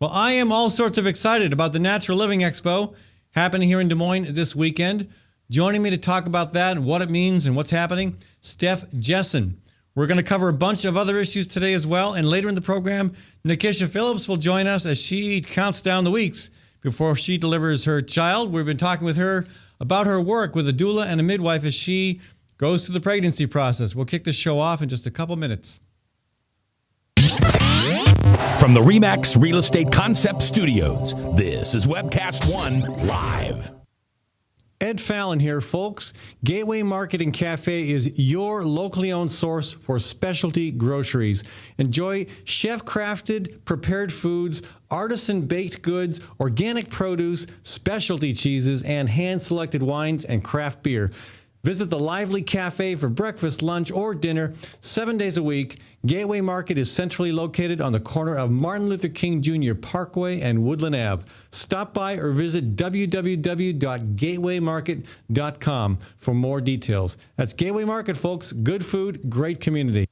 Well, I am all sorts of excited about the Natural Living Expo happening here in Des Moines this weekend. Joining me to talk about that and what it means and what's happening, Steph Jessen. We're going to cover a bunch of other issues today as well. And later in the program, Nikisha Phillips will join us as she counts down the weeks before she delivers her child. We've been talking with her about her work with a doula and a midwife as she goes through the pregnancy process. We'll kick the show off in just a couple minutes. From the RE/MAX Real Estate Concept Studios, this is Webcast One Live. Ed Fallon here, folks. Gateway Market and Cafe is your locally owned source for specialty groceries. Enjoy chef-crafted, prepared foods, artisan baked goods, organic produce, specialty cheeses, and hand-selected wines and craft beer. Visit the lively cafe for breakfast, lunch, or dinner 7 days a week. Gateway Market is centrally located on the corner of Martin Luther King Jr. Parkway and Woodland Ave. Stop by or visit www.gatewaymarket.com for more details. That's Gateway Market, folks. Good food, great community.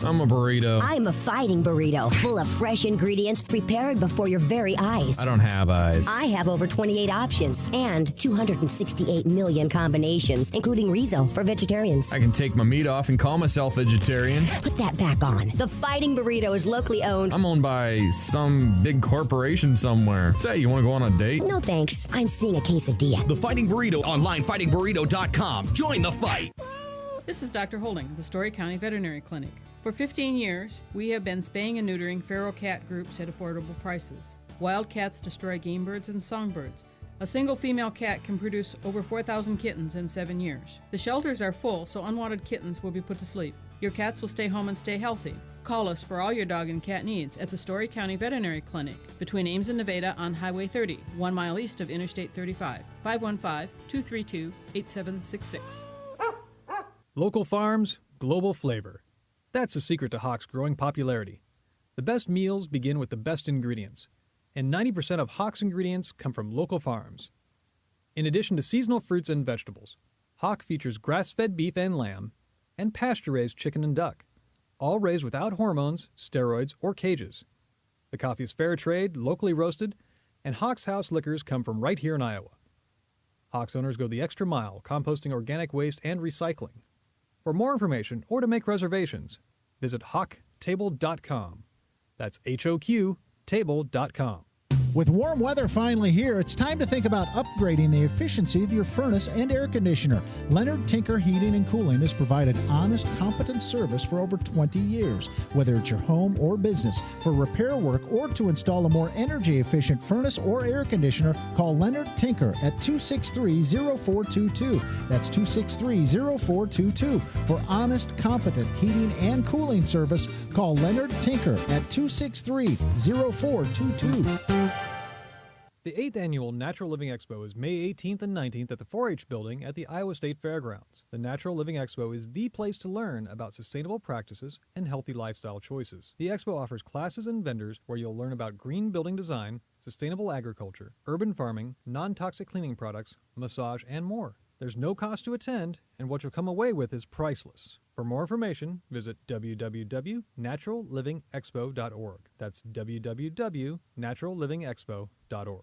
I'm a burrito. I'm a fighting burrito, full of fresh ingredients prepared before your very eyes. I don't have eyes. I have over 28 options and 268 million combinations, including Rizo for vegetarians. I can take my meat off and call myself vegetarian. Put that back on. The Fighting Burrito is locally owned. I'm owned by some big corporation somewhere. Say, you want to go on a date? No thanks. I'm seeing a quesadilla. The Fighting Burrito online, fightingburrito.com. Join the fight. This is Dr. Holding, the Story County Veterinary Clinic. For 15 years, we have been spaying and neutering feral cat groups at affordable prices. Wild cats destroy game birds and songbirds. A single female cat can produce over 4,000 kittens in 7 years. The shelters are full, so unwanted kittens will be put to sleep. Your cats will stay home and stay healthy. Call us for all your dog and cat needs at the Story County Veterinary Clinic between Ames and Nevada on Highway 30, 1 mile east of Interstate 35, 515-232-8766. Local farms, global flavor. That's the secret to Hawk's growing popularity. The best meals begin with the best ingredients, and 90% of Hawk's ingredients come from local farms. In addition to seasonal fruits and vegetables, Hawk features grass-fed beef and lamb, and pasture-raised chicken and duck, all raised without hormones, steroids, or cages. The coffee is fair trade, locally roasted, and Hawk's House liquors come from right here in Iowa. Hawk's owners go the extra mile, composting organic waste and recycling. For more information or to make reservations, visit hawktable.com. That's HOQ table.com. With warm weather finally here, it's time to think about upgrading the efficiency of your furnace and air conditioner. Leonard Tinker Heating and Cooling has provided honest, competent service for over 20 years. Whether it's your home or business, for repair work or to install a more energy-efficient furnace or air conditioner, call Leonard Tinker at 263-0422. That's 263-0422. For honest, competent heating and cooling service, call Leonard Tinker at 263-0422. The 8th Annual Natural Living Expo is May 18th and 19th at the 4-H building at the Iowa State Fairgrounds. The Natural Living Expo is the place to learn about sustainable practices and healthy lifestyle choices. The expo offers classes and vendors where you'll learn about green building design, sustainable agriculture, urban farming, non-toxic cleaning products, massage, and more. There's no cost to attend, and what you'll come away with is priceless. For more information, visit www.naturallivingexpo.org. That's www.naturallivingexpo.org.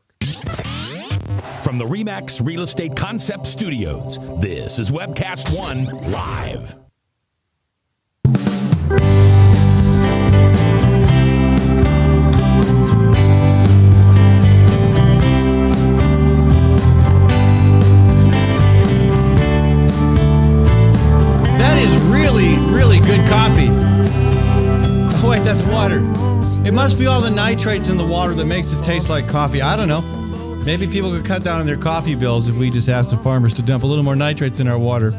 From the RE/MAX Real Estate Concept Studios, this is Webcast One Live. That is really, really good coffee. Oh, wait, that's water. It must be all the nitrates in the water that makes it taste like coffee. I don't know. Maybe people could cut down on their coffee bills if we just asked the farmers to dump a little more nitrates in our water.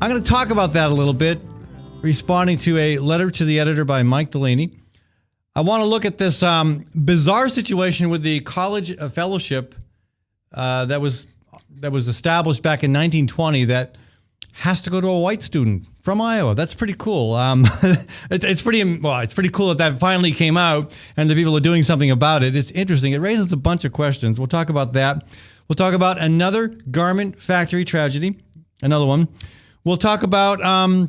I'm going to talk about that a little bit, responding to a letter to the editor by Mike Delaney. I want to look at this bizarre situation with the college fellowship that was established back in 1920 that has to go to a white student from Iowa. That's pretty cool. It's pretty cool that finally came out and the people are doing something about it. It's interesting. It raises a bunch of questions. We'll talk about that. We'll talk about another garment factory tragedy, another one. We'll talk about Rush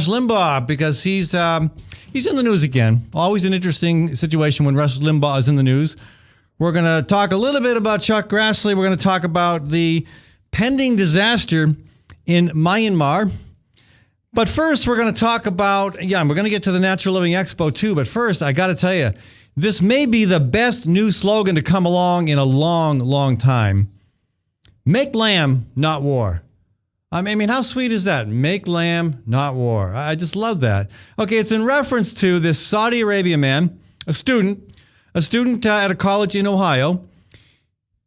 Limbaugh because he's he's in the news again. Always an interesting situation when Rush Limbaugh is in the news. We're going to talk a little bit about Chuck Grassley. We're going to talk about the pending disaster in Myanmar. But first, we're going to talk about, we're going to get to the Natural Living Expo too. But first, I got to tell you, this may be the best new slogan to come along in a long, long time. Make lamb, not war. I mean, how sweet is that? Make lamb, not war. I just love that. Okay, it's in reference to this Saudi Arabia man, a student at a college in Ohio.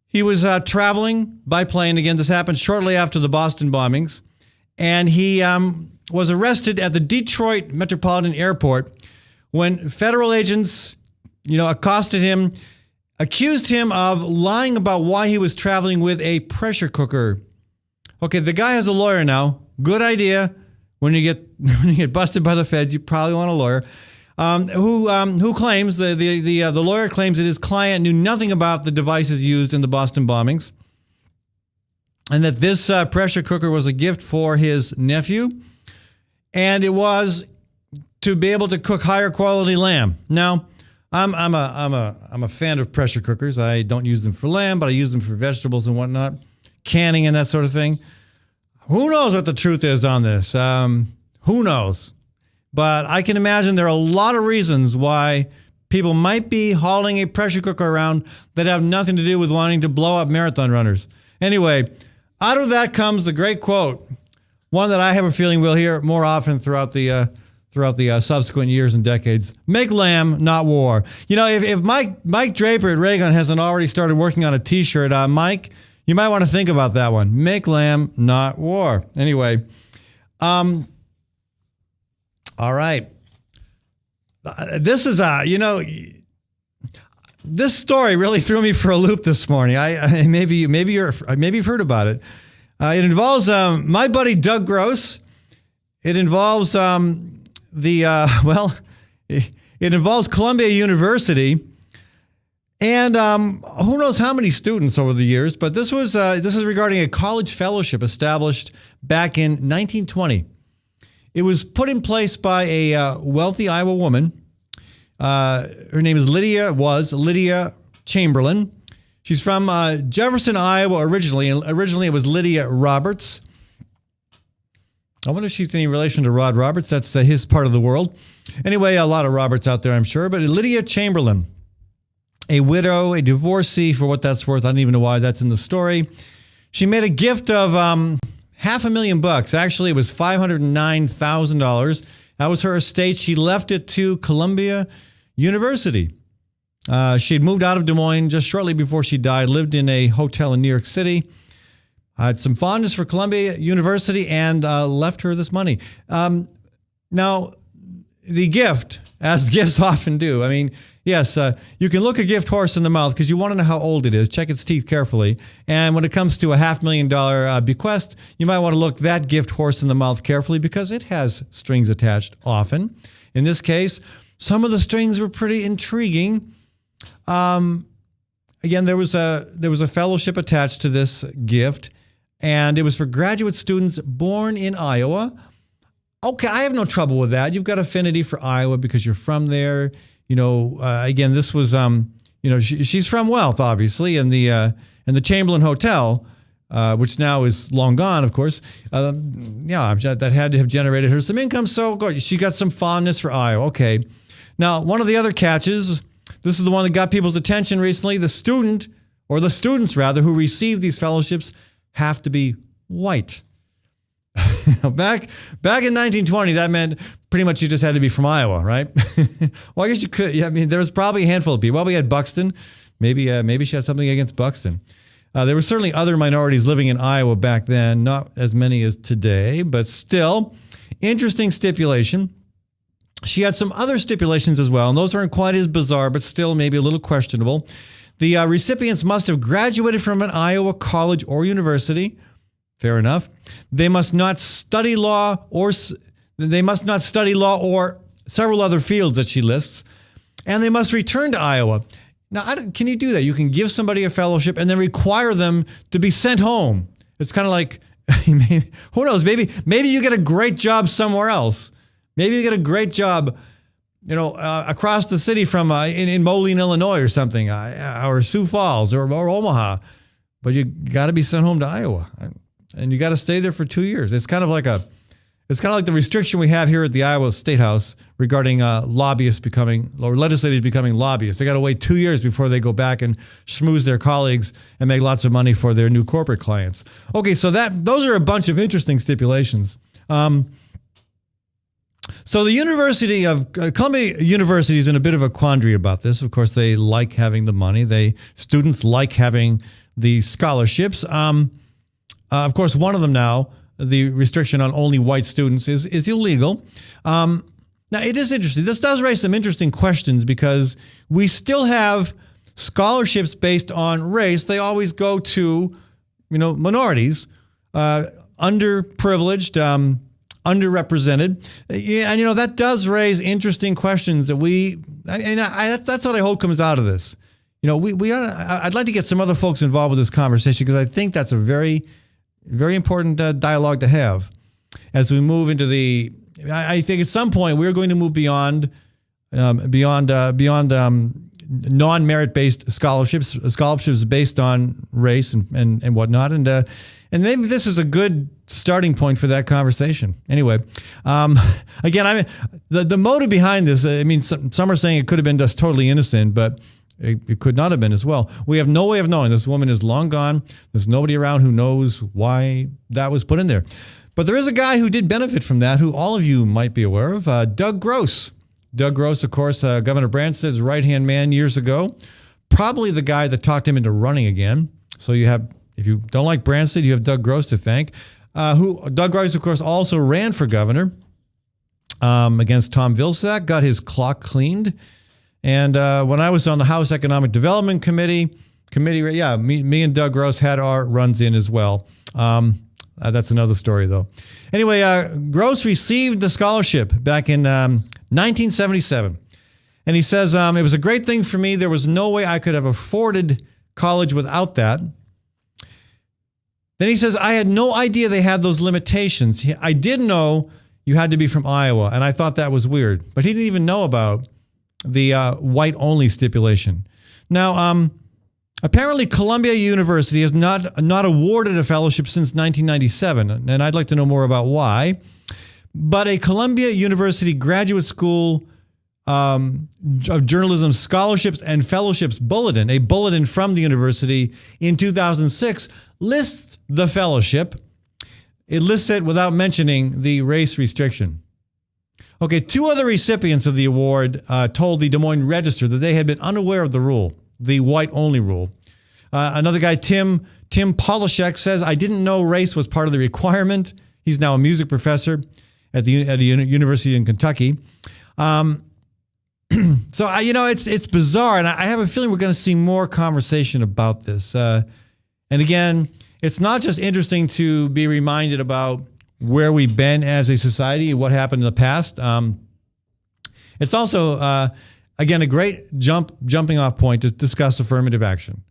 He was traveling by plane. Again, this happened shortly after the Boston bombings. And he was arrested at the Detroit Metropolitan Airport when federal agents, accosted him, accused him of lying about why he was traveling with a pressure cooker. Okay, the guy has a lawyer now. Good idea. When you get busted by the feds, you probably want a lawyer. Who claims the lawyer claims that his client knew nothing about the devices used in the Boston bombings, and that this pressure cooker was a gift for his nephew, and it was to be able to cook higher quality lamb. Now, I'm a fan of pressure cookers. I don't use them for lamb, but I use them for vegetables and whatnot, canning and that sort of thing. Who knows what the truth is on this? Who knows? But I can imagine there are a lot of reasons why people might be hauling a pressure cooker around that have nothing to do with wanting to blow up marathon runners. Anyway, out of that comes the great quote, one that I have a feeling we'll hear more often throughout the subsequent years and decades. Make lamb, not war. If Mike Draper at Raygun hasn't already started working on a T-shirt, Mike, you might want to think about that one. Make lamb, not war. Anyway, all right. This is this story really threw me for a loop this morning. Maybe you've heard about it. It involves my buddy Doug Gross. It involves it involves Columbia University. And who knows how many students over the years, but this is regarding a college fellowship established back in 1920. It was put in place by a wealthy Iowa woman. Her name is Lydia Chamberlain. She's from Jefferson, Iowa originally. Originally, it was Lydia Roberts. I wonder if she's any relation to Rod Roberts. That's his part of the world. Anyway, a lot of Roberts out there, I'm sure. But Lydia Chamberlain, a widow, a divorcee, for what that's worth. I don't even know why that's in the story. She made a gift of $500,000. Actually, it was $509,000. That was her estate. She left it to Columbia University. She had moved out of Des Moines just shortly before she died, lived in a hotel in New York City, had some fondness for Columbia University, and left her this money. Now, the gift, as gifts often do, I mean, yes, you can look a gift horse in the mouth because you want to know how old it is. Check its teeth carefully. And when it comes to a $500,000 bequest, you might want to look that gift horse in the mouth carefully because it has strings attached often. In this case, some of the strings were pretty intriguing. Again, there was a fellowship attached to this gift, and it was for graduate students born in Iowa. Okay, I have no trouble with that. You've got affinity for Iowa because you're from there. Again, this was, she's from wealth, obviously, and the Chamberlain Hotel, which now is long gone, of course. That had to have generated her some income. So she got some fondness for Iowa. Okay. Now, one of the other catches, this is the one that got people's attention recently. The student, or the students rather, who received these fellowships have to be white. Back in 1920, that meant pretty much you just had to be from Iowa, right? Well, I guess you could. Yeah, I mean, there was probably a handful of people. Well, we had Buxton. Maybe she had something against Buxton. There were certainly other minorities living in Iowa back then, not as many as today, but still, interesting stipulation. She had some other stipulations as well, and those aren't quite as bizarre, but still maybe a little questionable. The recipients must have graduated from an Iowa college or university. Fair enough. They must not study law or several other fields that she lists, and they must return to Iowa. Now, can you do that? You can give somebody a fellowship and then require them to be sent home. It's kind of like, who knows? Maybe you get a great job somewhere else. Maybe you get a great job across the city from in Moline, Illinois or something, or Sioux Falls or Omaha, but you got to be sent home to Iowa, and you got to stay there for 2 years. It's kind of like the restriction we have here at the Iowa State House regarding legislators becoming lobbyists. They got to wait 2 years before they go back and schmooze their colleagues and make lots of money for their new corporate clients. Okay, so those are a bunch of interesting stipulations. So the University of Columbia University is in a bit of a quandary about this. Of course, they like having the money. Students like having the scholarships. Of course, one of them now, the restriction on only white students, is illegal. Now, it is interesting. This does raise some interesting questions because we still have scholarships based on race. They always go to, minorities, underprivileged, underrepresented. And, that does raise interesting questions that that's what I hope comes out of this. I'd like to get some other folks involved with this conversation because I think that's a very, very important dialogue to have as we move into I think at some point we're going to move beyond non-merit-based scholarships based on race and whatnot. And maybe this is a good starting point for that conversation. Anyway, again, the motive behind this, some are saying it could have been just totally innocent, but it could not have been as well. We have no way of knowing. This woman is long gone. There's nobody around who knows why that was put in there. But there is a guy who did benefit from that, who all of you might be aware of, Doug Gross. Doug Gross, of course, Governor Branstad's right-hand man years ago, probably the guy that talked him into running again. So if you don't like Branstad, you have Doug Gross to thank. Doug Gross, of course, also ran for governor against Tom Vilsack, got his clock cleaned. And when I was on the House Economic Development Committee, me and Doug Gross had our runs in as well. That's another story, though. Anyway, Gross received the scholarship back in 1977. And he says, it was a great thing for me. There was no way I could have afforded college without that. Then he says, I had no idea they had those limitations. I did know you had to be from Iowa, and I thought that was weird. But he didn't even know about the white-only stipulation. Now, apparently Columbia University has not awarded a fellowship since 1997, and I'd like to know more about why. But a Columbia University Graduate School of Journalism Scholarships and Fellowships Bulletin, a bulletin from the university in 2006, lists the fellowship. It lists it without mentioning the race restriction. Okay, two other recipients of the award told the Des Moines Register that they had been unaware of the rule, the white-only rule. Another guy, Tim Polishek, says, I didn't know race was part of the requirement. He's now a music professor at a university in Kentucky. So, it's bizarre, and I have a feeling we're going to see more conversation about this. And again, it's not just interesting to be reminded about where we've been as a society, what happened in the past. It's also, again, a great jumping off point to discuss affirmative action.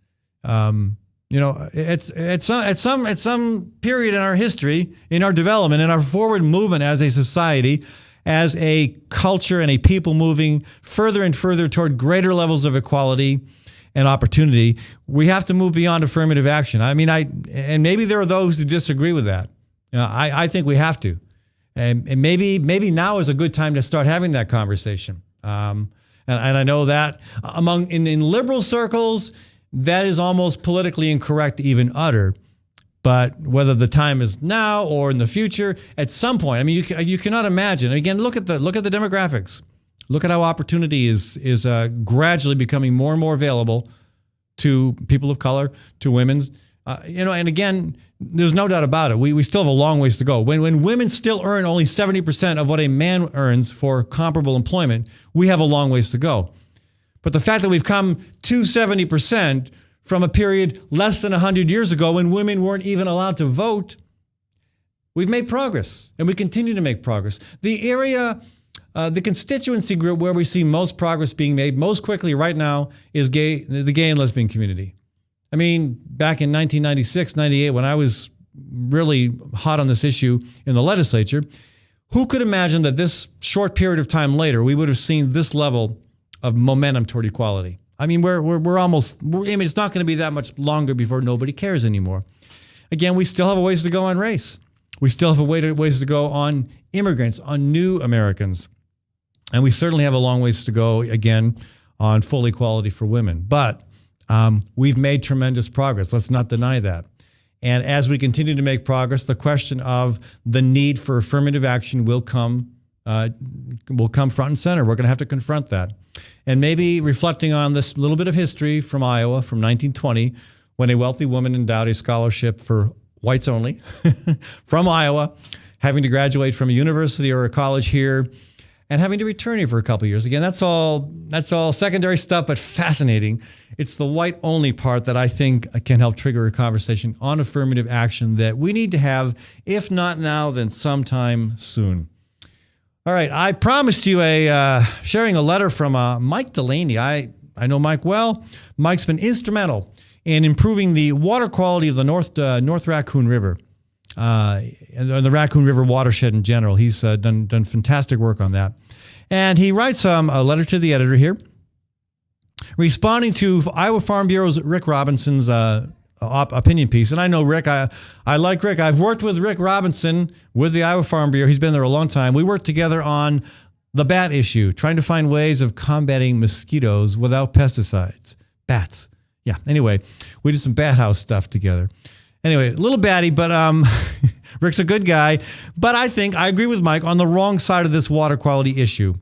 It's at some period in our history, in our development, in our forward movement as a society, as a culture and a people moving further and further toward greater levels of equality and opportunity, we have to move beyond affirmative action. And maybe there are those who disagree with that. I think we have to, and maybe now is a good time to start having that conversation. And I know that in liberal circles, that is almost politically incorrect to even utter. But whether the time is now or in the future, at some point, you cannot imagine. Again, look at the demographics. Look at how opportunity is gradually becoming more and more available to people of color, to women's. And again, there's no doubt about it. We still have a long ways to go. When women still earn only 70% of what a man earns for comparable employment, we have a long ways to go. But the fact that we've come to 70% from a period less than 100 years ago when women weren't even allowed to vote, we've made progress, and we continue to make progress. The area, the constituency group where we see most progress being made most quickly right now is the gay and lesbian community. Back in 1996, 98, when I was really hot on this issue in the legislature, Who could imagine that this short period of time later, we would have seen this level of momentum toward equality? I mean, we're almost, it's not going to be that much longer before nobody cares anymore. Again, we still have a ways to go on race. We still have a ways to go on immigrants, on new Americans. And we certainly have a long ways to go, again, on full equality for women. But we've made tremendous progress. Let's not deny that. And as we continue to make progress, the question of the need for affirmative action will come front and center. We're going to have to confront that. And maybe reflecting on this little bit of history from Iowa from 1920, when a wealthy woman endowed a scholarship for whites only from Iowa, having to graduate from a university or a college here, and having to return here for a couple of years. Again, that's all secondary stuff, but fascinating. It's the white-only part that I think can help trigger a conversation on affirmative action that we need to have, if not now, then sometime soon. All right, I promised you sharing a letter from Mike Delaney. I know Mike well. Mike's been instrumental in improving the water quality of the North Raccoon River and the Raccoon River watershed in general. He's done fantastic work on that. And he writes a letter to the editor here, responding to Iowa Farm Bureau's Rick Robinson's opinion piece. And I know Rick. I like Rick. I've worked with Rick Robinson with the Iowa Farm Bureau. He's been there a long time. We worked together on the bat issue, trying to find ways of combating mosquitoes without pesticides. Bats. Yeah. Anyway, we did some bat house stuff together. Anyway, a little batty, but Rick's a good guy. But I think I agree with Mike on the wrong side of this water quality issue.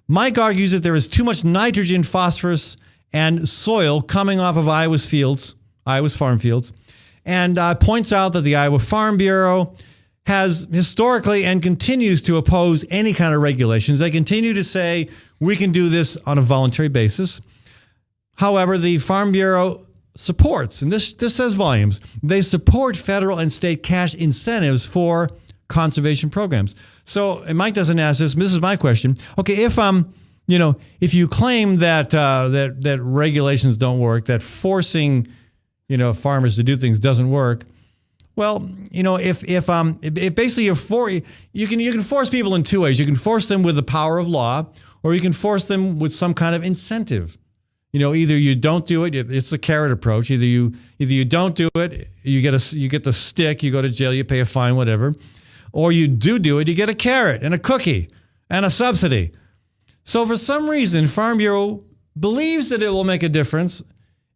Mike argues that there is too much nitrogen, phosphorus, and soil coming off of Iowa's farm fields, and points out that the Iowa Farm Bureau has historically and continues to oppose any kind of regulations. They continue to say we can do this on a voluntary basis. However, the Farm Bureau supports, and this says volumes, they support federal and state cash incentives for conservation programs. So, and Mike doesn't ask this. This is my question. Okay, if you claim that regulations don't work, that forcing farmers to do things doesn't work, well, if basically you can force people in two ways. You can force them with the power of law, or you can force them with some kind of incentive. Either you don't do it. It's the carrot approach. Either you don't do it, you get the stick, you go to jail, you pay a fine, whatever. Or you do it, you get a carrot and a cookie and a subsidy. So for some reason, Farm Bureau believes that it will make a difference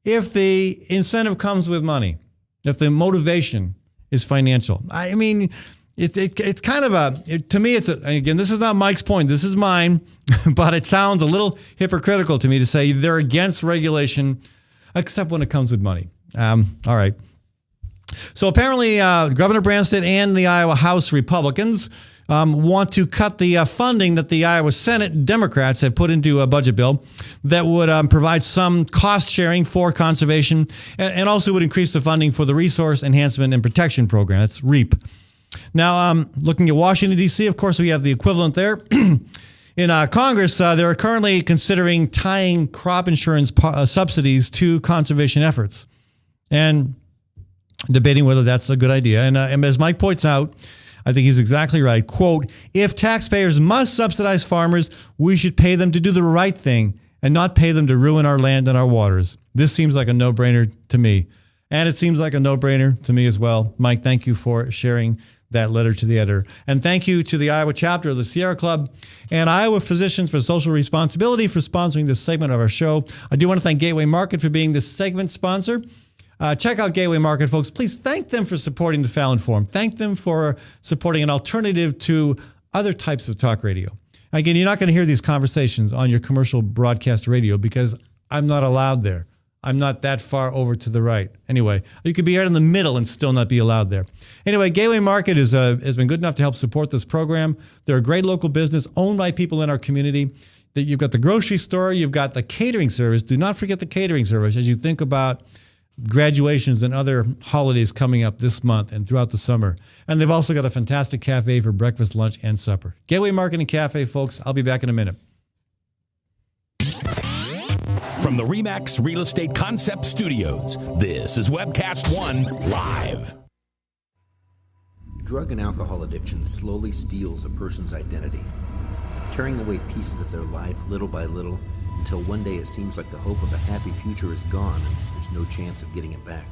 if the incentive comes with money, if the motivation is financial. I mean, it's kind of to me, again, this is not Mike's point, this is mine, but it sounds a little hypocritical to me to say they're against regulation, except when it comes with money. All right. So apparently Governor Branstad and the Iowa House Republicans want to cut the funding that the Iowa Senate Democrats have put into a budget bill that would provide some cost sharing for conservation and also would increase the funding for the Resource Enhancement and Protection Program. That's REAP. Now, looking at Washington, D.C., of course, we have the equivalent there. In Congress, they're currently considering tying crop insurance subsidies to conservation efforts and debating whether that's a good idea. And as Mike points out, I think he's exactly right. Quote, if taxpayers must subsidize farmers, we should pay them to do the right thing and not pay them to ruin our land and our waters. This seems like a no-brainer to me. And it seems like a no-brainer to me as well. Mike, thank you for sharing that letter to the editor. And thank you to the Iowa chapter of the Sierra Club and Iowa Physicians for Social Responsibility for sponsoring this segment of our show. I do want to thank Gateway Market for being this segment sponsor. Check out Gateway Market, folks. Please thank them for supporting the Fallon Forum. Thank them for supporting an alternative to other types of talk radio. Again, you're not going to hear these conversations on your commercial broadcast radio because I'm not allowed there. I'm not that far over to the right. Anyway, you could be right in the middle and still not be allowed there. Anyway, Gateway Market has been good enough to help support this program. They're a great local business owned by people in our community. You've got the grocery store. You've got the catering service. Do not forget the catering service as you think about graduations and other holidays coming up this month and throughout the summer. And they've also got a fantastic cafe for breakfast, lunch, and supper. Gateway Market and Cafe, folks. I'll be back in a minute. From the RE/MAX Real Estate Concept Studios, this is Webcast One Live. Drug and alcohol addiction slowly steals a person's identity, tearing away pieces of their life little by little until one day it seems like the hope of a happy future is gone and there's no chance of getting it back.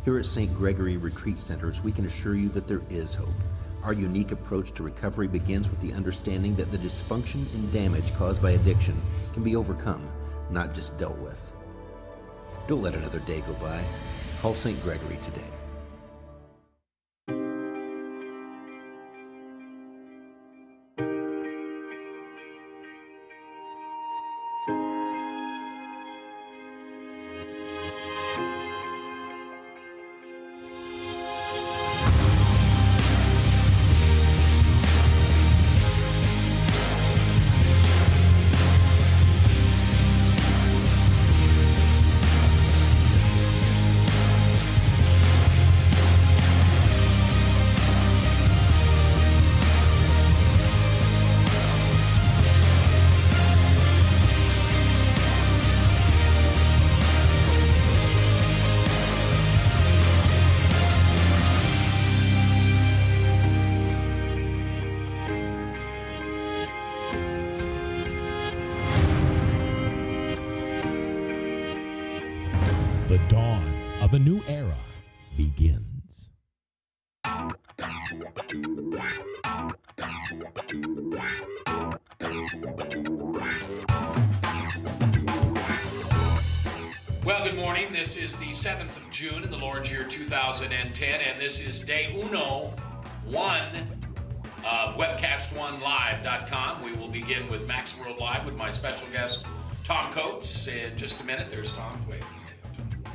Here at St. Gregory Retreat Centers, we can assure you that there is hope. Our unique approach to recovery begins with the understanding that the dysfunction and damage caused by addiction can be overcome, not just dealt with. Don't let another day go by. Call St. Gregory today. The dawn of a new era begins. Well, good morning. This is the 7th of June in the Lord's year 2010, and this is day 101 of webcast1live.com. We will begin with Max World Live with my special guest, Tom Coates. In just a minute, there's Tom. Wait.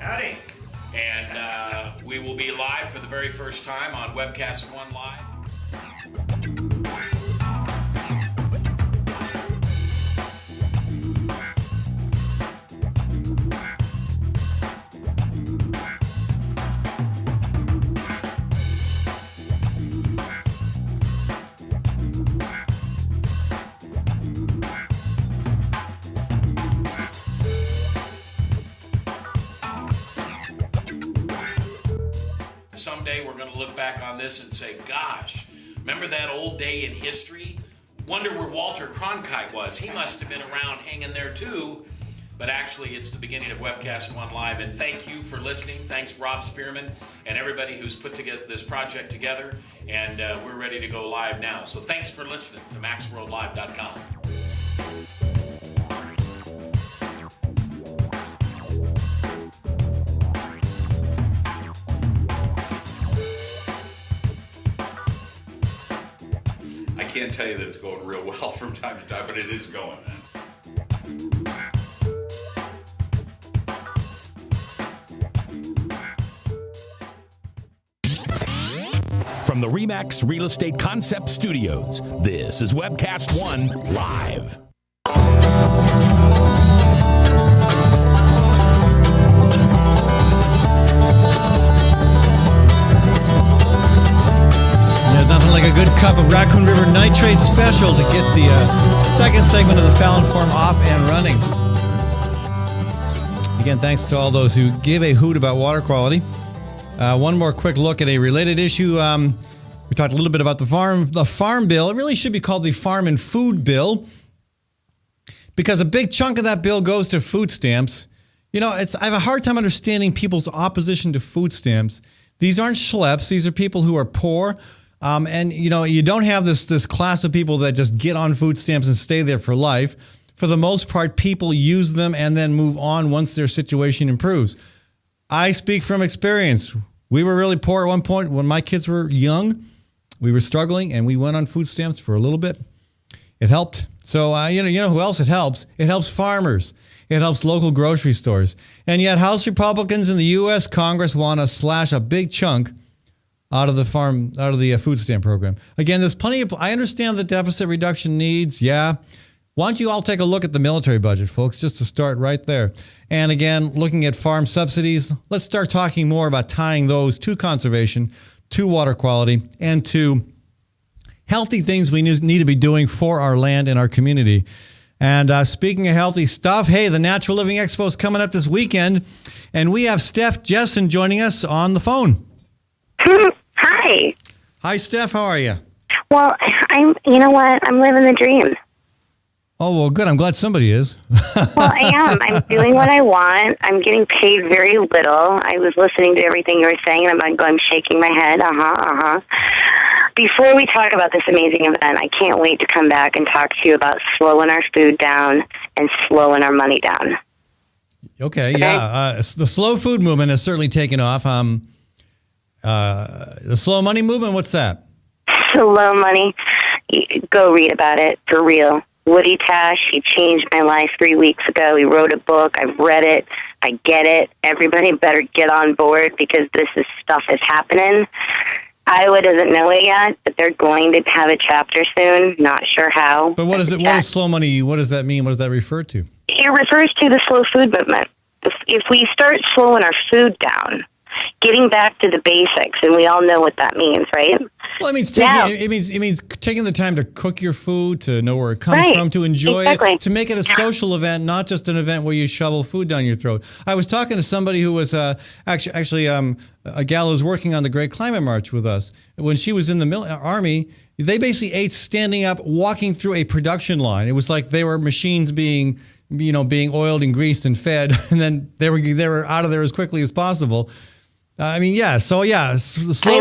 Howdy. And we will be live for the very first time on Webcast One Live. Someday we're going to look back on this and say, gosh, remember that old day in history? Wonder where Walter Cronkite was. He must have been around hanging there too. But actually, it's the beginning of Webcast One Live. And thank you for listening. Thanks, Rob Spearman, and everybody who's put together this project together. And we're ready to go live now. So thanks for listening to MaxWorldLive.com. I can't tell you that it's going real well from time to time, but it is going, man. From the RE/MAX Real Estate Concept Studios, this is Webcast One Live. There's nothing like a good cup of Raccoon River Nitrate Special to get the second segment of the Fallon Forum off and running. Again, thanks to all those who give a hoot about water quality. One more quick look at a related issue. We talked a little bit about the farm bill. It really should be called the Farm and Food Bill, because a big chunk of that bill goes to food stamps. You know, I have a hard time understanding people's opposition to food stamps. These aren't schleps. These are people who are poor. And, you know, you don't have this class of people that just get on food stamps and stay there for life. For the most part, people use them and then move on once their situation improves. I speak from experience. We were really poor at one point when my kids were young. We were struggling, and we went on food stamps for a little bit. It helped. So, you know who else it helps? It helps farmers. It helps local grocery stores. And yet House Republicans in the U.S. Congress want to slash a big chunk out of the food stamp program. Again, there's plenty of, I understand the deficit reduction needs. Yeah. Why don't you all take a look at the military budget, folks, just to start right there. And again, looking at farm subsidies, let's start talking more about tying those to conservation, to water quality, and to healthy things we need to be doing for our land and our community. And speaking of healthy stuff, hey, the Natural Living Expo is coming up this weekend, and we have Steph Jessen joining us on the phone. Hi. Hi, Steph. How are you? Well, you know what? I'm living the dream. Oh, well, good. I'm glad somebody is. Well, I am. I'm doing what I want. I'm getting paid very little. I was listening to everything you were saying, and I'm shaking my head. Before we talk about this amazing event, I can't wait to come back and talk to you about slowing our food down and slowing our money down. Okay, yeah. The slow food movement has certainly taken off. The slow money movement, what's that? Slow money. Go read about it, for real. Woody Tash, he changed my life 3 weeks ago. He wrote a book. I've read it. I get it. Everybody better get on board because stuff is happening. Iowa doesn't know it yet, but they're going to have a chapter soon. Not sure how. But what is it? What is slow money? What does that mean? What does that refer to? It refers to the slow food movement. If we start slowing our food down, getting back to the basics, and we all know what that means, right? Well, it means taking the time to cook your food, to know where it comes from, to enjoy it, to make it a social event, not just an event where you shovel food down your throat. I was talking to somebody who was actually a gal who's working on the Great Climate March with us. When she was in the Army, they basically ate standing up, walking through a production line. It was like they were machines being oiled and greased and fed, and then they were out of there as quickly as possible. Slow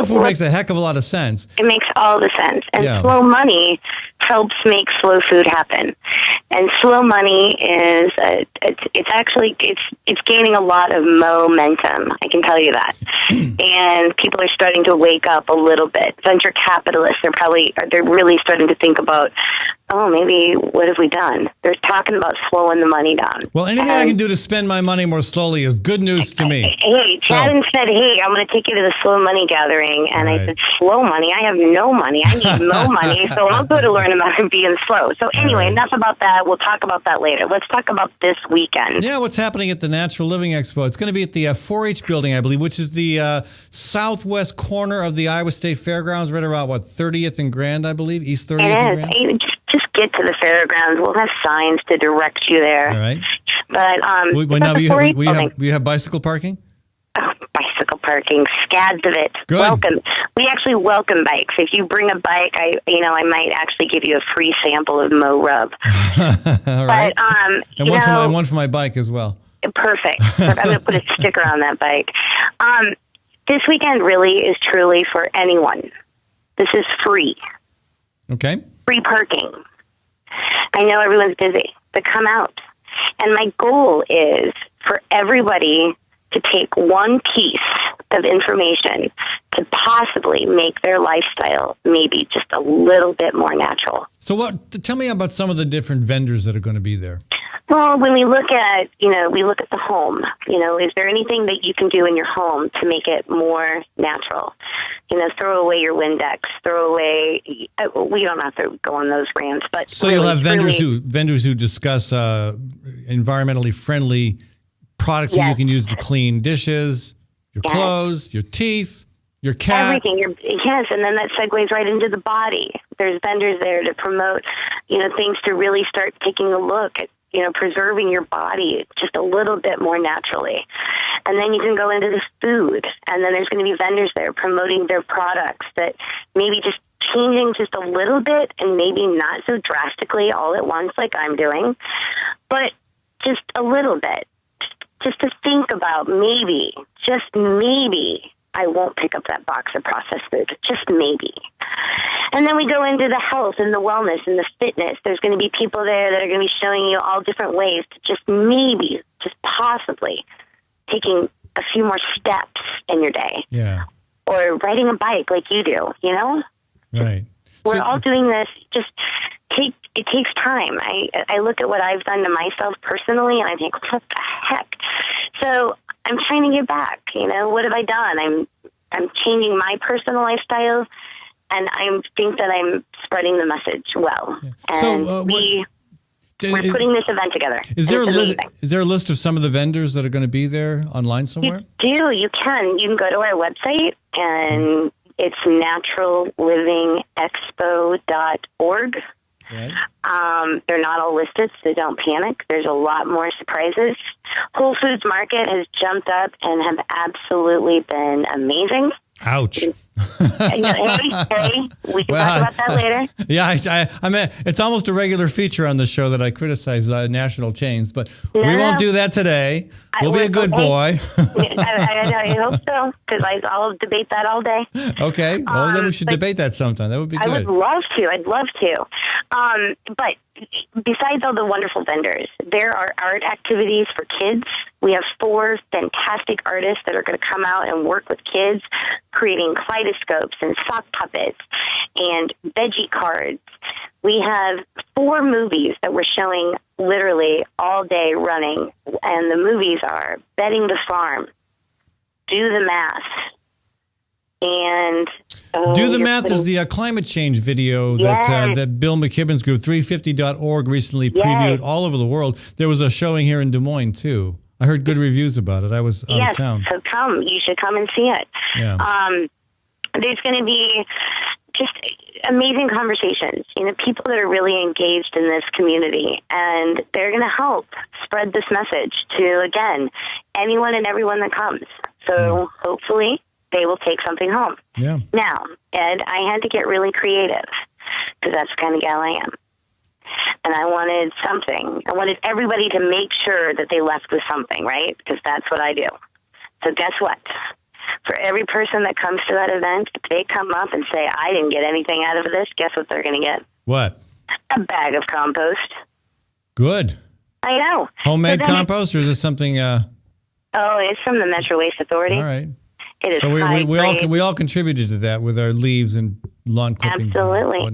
food makes a heck of a lot of sense. It makes all the sense. And slow money helps make slow food happen. And slow money is, it's gaining a lot of momentum. I can tell you that. And people are starting to wake up a little bit. Venture capitalists they're really starting to think about, maybe what have we done? They're talking about slowing the money down. Well, anything I can do to spend my money more slowly is good news to me. Hey, Chad said, I'm going to take you to the slow money gathering. And I said, slow money? I have no money. I need no money. So I'll go to learn about being slow. So anyway, enough about that. We'll talk about that later. Let's talk about this weekend. Yeah, what's happening at the Natural Living Expo? It's going to be at the 4-H building, I believe, which is the southwest corner of the Iowa State Fairgrounds, right around, 30th and Grand, I believe? East 30th and Grand? Just get to the fairgrounds. We'll have signs to direct you there. All right. But we have bicycle parking? Oh, bicycle parking, scads of it. Good. Welcome. We actually welcome bikes. If you bring a bike, I might actually give you a free sample of Mo Rub. All right. But and one for my bike as well. Perfect. I'm going to put a sticker on that bike. This weekend really is truly for anyone. This is free. Okay. Free parking. I know everyone's busy, but come out. And my goal is for everybody to take one piece of information to possibly make their lifestyle maybe just a little bit more natural. So tell me about some of the different vendors that are going to be there. Well, when we look at, we look at the home, is there anything that you can do in your home to make it more natural? Throw away your Windex, throw away, we don't have to go on those rants, but. So really, you'll have vendors who discuss environmentally friendly products that you can use to clean dishes, your clothes, your teeth, your cat. Everything. Yes, and then that segues right into the body. There's vendors there to promote, things to really start taking a look at, preserving your body just a little bit more naturally. And then you can go into the food, and then there's going to be vendors there promoting their products that maybe just changing just a little bit and maybe not so drastically all at once like I'm doing, but just a little bit. Just to think about maybe, just maybe, I won't pick up that box of processed food. Just maybe. And then we go into the health and the wellness and the fitness. There's going to be people there that are going to be showing you all different ways to just maybe, just possibly taking a few more steps in your day. Yeah. Or riding a bike like you do, Right. We're all doing this. It takes time. I look at what I've done to myself personally, and I think, what the heck? So I'm trying to get back. What have I done? I'm changing my personal lifestyle, and I think that I'm spreading the message well. Yeah. And so we're putting this event together. Is there a list of some of the vendors that are going to be there online somewhere? You do. You can go to our website, and it's naturallivingexpo.org. Right. They're not all listed, so don't panic. There's a lot more surprises. Whole Foods Market has jumped up and have absolutely been amazing. Ouch. Hey, we can talk about that later. Yeah, I mean, it's almost a regular feature on the show that I criticize national chains, but we won't do that today. We'll be a good boy. I hope so, because I'll debate that all day. Okay. Well, then we should debate that sometime. That would be good. I would love to. I'd love to. But besides all the wonderful vendors, there are art activities for kids. We have 4 fantastic artists that are going to come out and work with kids, creating kaleidoscopes and sock puppets and veggie cards. We have 4 movies that we're showing literally all day running, and the movies are Betting the Farm, Do the Math, and... Do the Math is the climate change video that Bill McKibben's group, 350.org, recently previewed all over the world. There was a showing here in Des Moines, too. I heard good reviews about it. I was out of town. So you should come and see it. Yeah. There's going to be just amazing conversations, people that are really engaged in this community, and they're going to help spread this message to, again, anyone and everyone that comes. So hopefully they will take something home. Yeah. Now, Ed, I had to get really creative because that's the kind of gal I am. And I wanted something. I wanted everybody to make sure that they left with something, right? Because that's what I do. So guess what? For every person that comes to that event, if they come up and say, I didn't get anything out of this, guess what they're going to get? What? A bag of compost. Good. I know. Homemade compost, or is this something... Oh, it's from the Metro Waste Authority. All right. It is so we all contributed to that with our leaves and lawn clippings. Absolutely.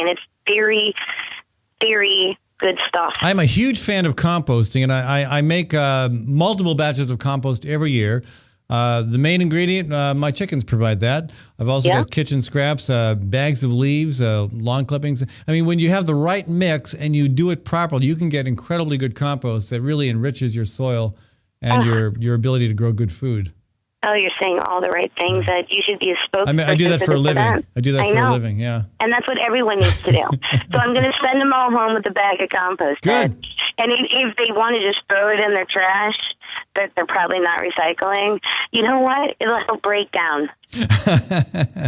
And it's very, very good stuff. I'm a huge fan of composting, and I make multiple batches of compost every year. The main ingredient, my chickens provide that. I've also got kitchen scraps, bags of leaves, lawn clippings. I mean, when you have the right mix and you do it properly, you can get incredibly good compost that really enriches your soil and your ability to grow good food. Oh, you're saying all the right things. That you should be a spokesperson. I do that for a living. Event. I do that for a living, yeah. And that's what everyone needs to do. So I'm going to send them all home with a bag of compost. Good. And if they want to just throw it in their trash that they're probably not recycling, you know what? It'll help break down.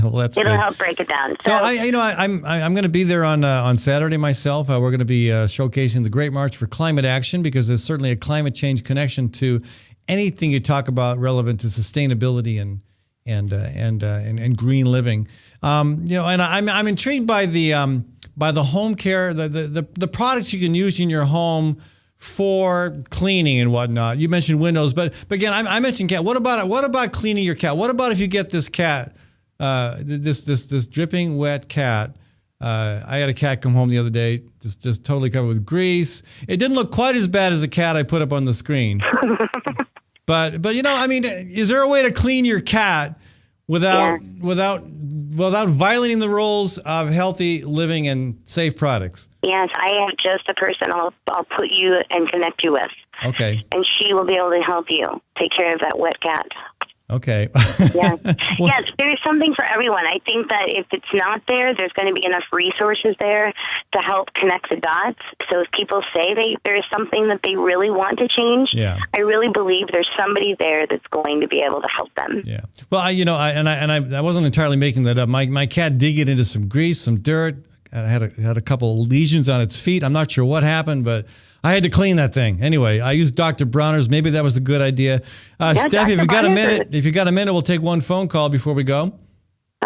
Well, that's It'll good. help break it down. So I'm going to be there on Saturday myself. We're going to be showcasing the Great March for Climate Action, because there's certainly a climate change connection to anything you talk about relevant to sustainability and green living. And I'm intrigued by the home care, the products you can use in your home for cleaning and whatnot. You mentioned windows, but again, I mentioned cat. What about cleaning your cat? What about if you get this cat, this dripping wet cat? I had a cat come home the other day, just totally covered with grease. It didn't look quite as bad as the cat I put up on the screen. But is there a way to clean your cat without violating the rules of healthy living and safe products? Yes, I have just a person I'll put you and connect you with. Okay. And she will be able to help you take care of that wet cat. Okay. Yes, there's something for everyone. I think that if it's not there, there's going to be enough resources there to help connect the dots. So if people say there's something that they really want to change, I really believe there's somebody there that's going to be able to help them. Yeah. Well, I wasn't entirely making that up. My cat did get into some grease, some dirt. I had a couple lesions on its feet. I'm not sure what happened, but I had to clean that thing. Anyway, I used Dr. Bronner's. Maybe that was a good idea. Steph, if you got a minute, we'll take one phone call before we go.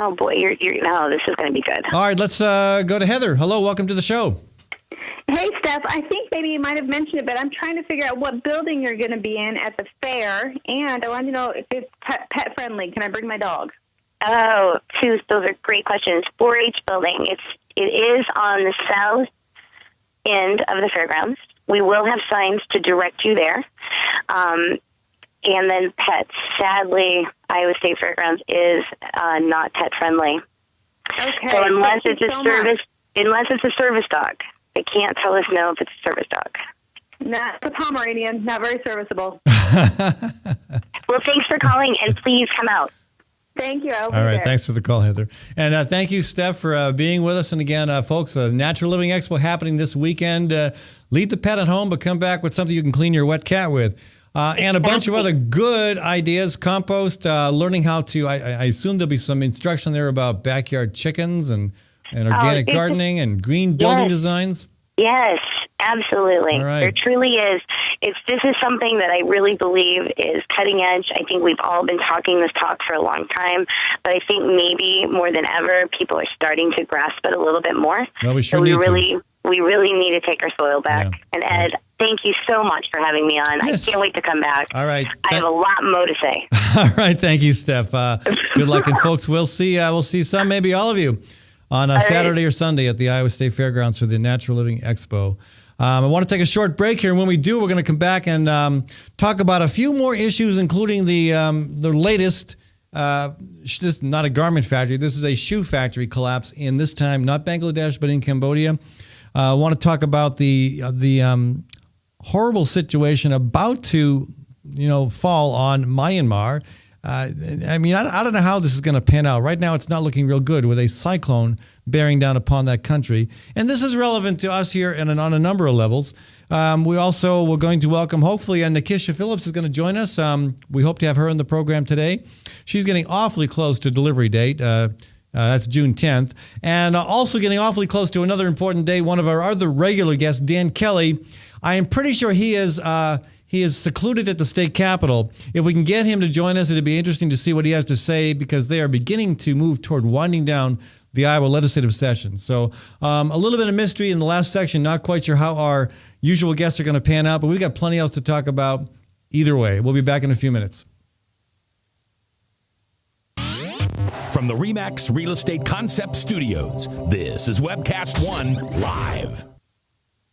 Oh boy, this is going to be good. All right, let's go to Heather. Hello, welcome to the show. Hey, Steph. I think maybe you might have mentioned it, but I'm trying to figure out what building you're going to be in at the fair, and I want to know if it's pet friendly. Can I bring my dog? Oh, those are great questions. 4-H building. It is on the south end of the fairgrounds. We will have signs to direct you there. And then pets. Sadly, Iowa State Fairgrounds is not pet friendly. Okay. So unless it's a service dog, they can't tell us no if it's a service dog. Not a Pomeranian, not very serviceable. Well, thanks for calling, and please come out. Thank you. All right. Thanks for the call, Heather. And thank you, Steph, for being with us. And again, folks, Natural Living Expo happening this weekend. Leave the pet at home, but come back with something you can clean your wet cat with. and a bunch of other good ideas. Compost, learning how to, I assume there'll be some instruction there about backyard chickens and organic gardening and green building designs. Yes, absolutely. All right. There truly is. This is something that I really believe is cutting edge. I think we've all been talking this talk for a long time, but I think maybe more than ever, people are starting to grasp it a little bit more. Well, we sure so need we really need to take our soil back. Yeah. And Ed, thank you so much for having me on. Yes. I can't wait to come back. All right. I have a lot more to say. All right. Thank you, Steph. Good luck. And folks, we'll see some, maybe all of you, on Saturday or Sunday at the Iowa State Fairgrounds for the Natural Living Expo. I want to take a short break here, and when we do, we're going to come back and talk about a few more issues, including the latest. This is not a garment factory. This is a shoe factory collapse in this time, not Bangladesh, but in Cambodia. I want to talk about the horrible situation about to fall on Myanmar. I don't know how this is going to pan out. Right now, it's not looking real good with a cyclone bearing down upon that country. And this is relevant to us here on a number of levels. We're going to welcome, hopefully, Nikisha Phillips is going to join us. We hope to have her in the program today. She's getting awfully close to delivery date. That's June 10th. And also getting awfully close to another important day, one of our other regular guests, Dan Kelly. I am pretty sure he is secluded at the state capitol. If we can get him to join us, it'd be interesting to see what he has to say, because they are beginning to move toward winding down the Iowa legislative session. So a little bit of mystery in the last section. Not quite sure how our usual guests are going to pan out, but we've got plenty else to talk about either way. We'll be back in a few minutes. From the RE/MAX Real Estate Concept Studios, this is Webcast One Live.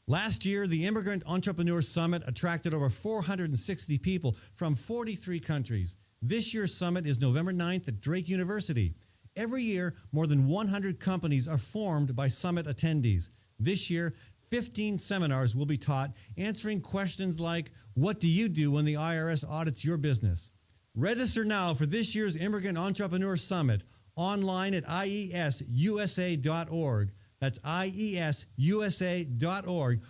Last year, the Immigrant Entrepreneur Summit attracted over 460 people from 43 countries. This year's summit is November 9th at Drake University. Every year, more than 100 companies are formed by summit attendees. This year, 15 seminars will be taught answering questions like, what do you do when the IRS audits your business? Register now for this year's Immigrant Entrepreneur Summit online at iesusa.org. That's iesusa.org.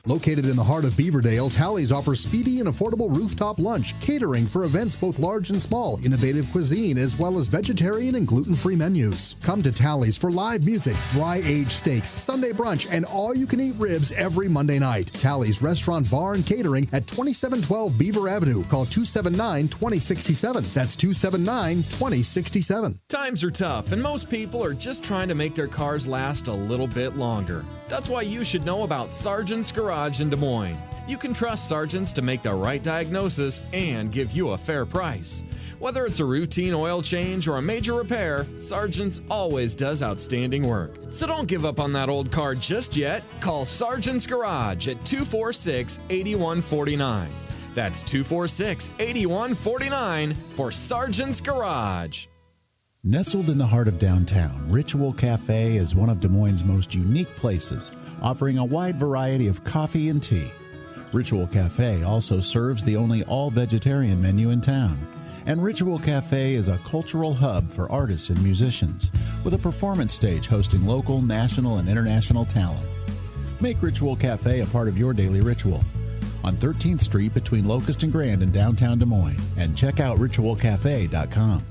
Located in the heart of Beaverdale, Tally's offers speedy and affordable rooftop lunch, catering for events both large and small, innovative cuisine, as well as vegetarian and gluten-free menus. Come to Tally's for live music, dry-aged steaks, Sunday brunch, and all-you-can-eat ribs every Monday night. Tally's Restaurant, Bar, and Catering at 2712 Beaver Avenue. Call 279-2067. That's 279-2067. Times are tough, and most people are just trying to make their cars last a little bit longer. That's why you should know about Sargent's Garage in Des Moines. You can trust Sargent's to make the right diagnosis and give you a fair price. Whether it's a routine oil change or a major repair, Sargent's always does outstanding work. So don't give up on that old car just yet. Call Sargent's Garage at 246-8149. That's 246-8149 for Sargent's Garage. Nestled in the heart of downtown, Ritual Cafe is one of Des Moines' most unique places, offering a wide variety of coffee and tea. Ritual Cafe also serves the only all-vegetarian menu in town. And Ritual Cafe is a cultural hub for artists and musicians, with a performance stage hosting local, national, and international talent. Make Ritual Cafe a part of your daily ritual. On 13th Street between Locust and Grand in downtown Des Moines. And check out ritualcafe.com.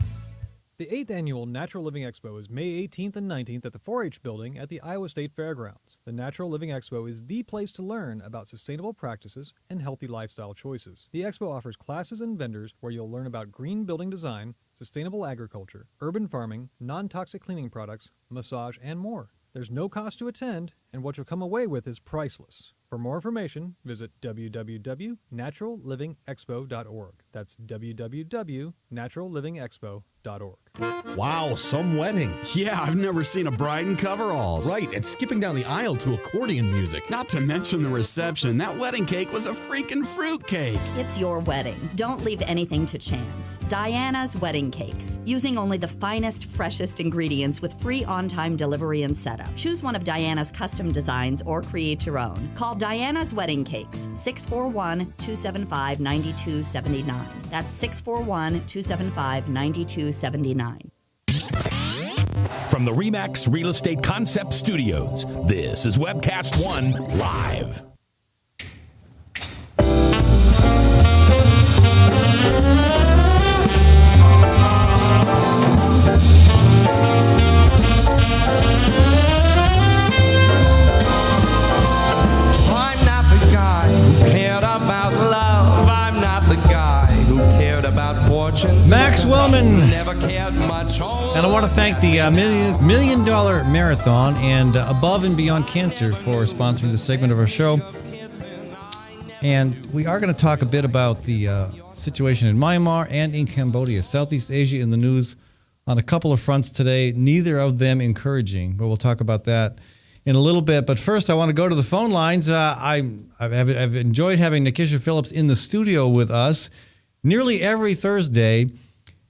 The 8th Annual Natural Living Expo is May 18th and 19th at the 4-H building at the Iowa State Fairgrounds. The Natural Living Expo is the place to learn about sustainable practices and healthy lifestyle choices. The expo offers classes and vendors where you'll learn about green building design, sustainable agriculture, urban farming, non-toxic cleaning products, massage, and more. There's no cost to attend, and what you'll come away with is priceless. For more information, visit www.naturallivingexpo.org. That's www.naturallivingexpo.org. Wow, some wedding. Yeah, I've never seen a bride in coveralls. Right, and skipping down the aisle to accordion music. Not to mention the reception. That wedding cake was a freaking fruit cake. It's your wedding. Don't leave anything to chance. Diana's Wedding Cakes. Using only the finest, freshest ingredients with free on-time delivery and setup. Choose one of Diana's custom designs or create your own. Call Diana's Wedding Cakes, 641-275-9279. That's 641-275-9279. From the RE/MAX Real Estate Concept Studios, this is Webcast One Live. Max Wellman. And I want to thank the $1 Million Marathon and Above and Beyond Cancer for sponsoring this segment of our show. And we are going to talk a bit about the situation in Myanmar and in Cambodia. Southeast Asia in the news on a couple of fronts today, neither of them encouraging, but we'll talk about that in a little bit. But first, I want to go to the phone lines. I've enjoyed having Nikisha Phillips in the studio with us nearly every Thursday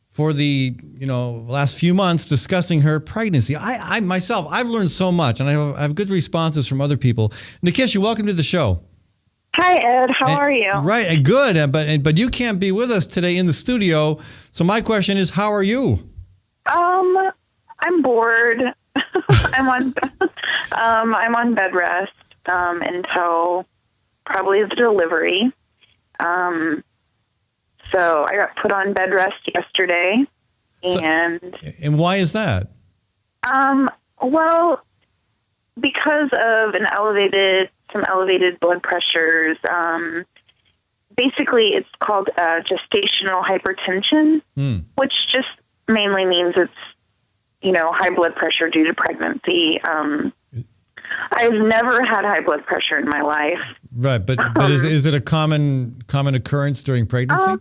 for the last few months, discussing her pregnancy. I myself, I've learned so much, and I have good responses from other people. Nikisha, welcome to the show. Hi, Ed. How are you? Right, good. But you can't be with us today in the studio. So my question is, how are you? I'm bored. I'm on bed rest until probably the delivery. So I got put on bed rest yesterday, and why is that? Well, because of some elevated blood pressures. Basically, it's called gestational hypertension, which just mainly means it's high blood pressure due to pregnancy. I've never had high blood pressure in my life. Right, but is it a common occurrence during pregnancy?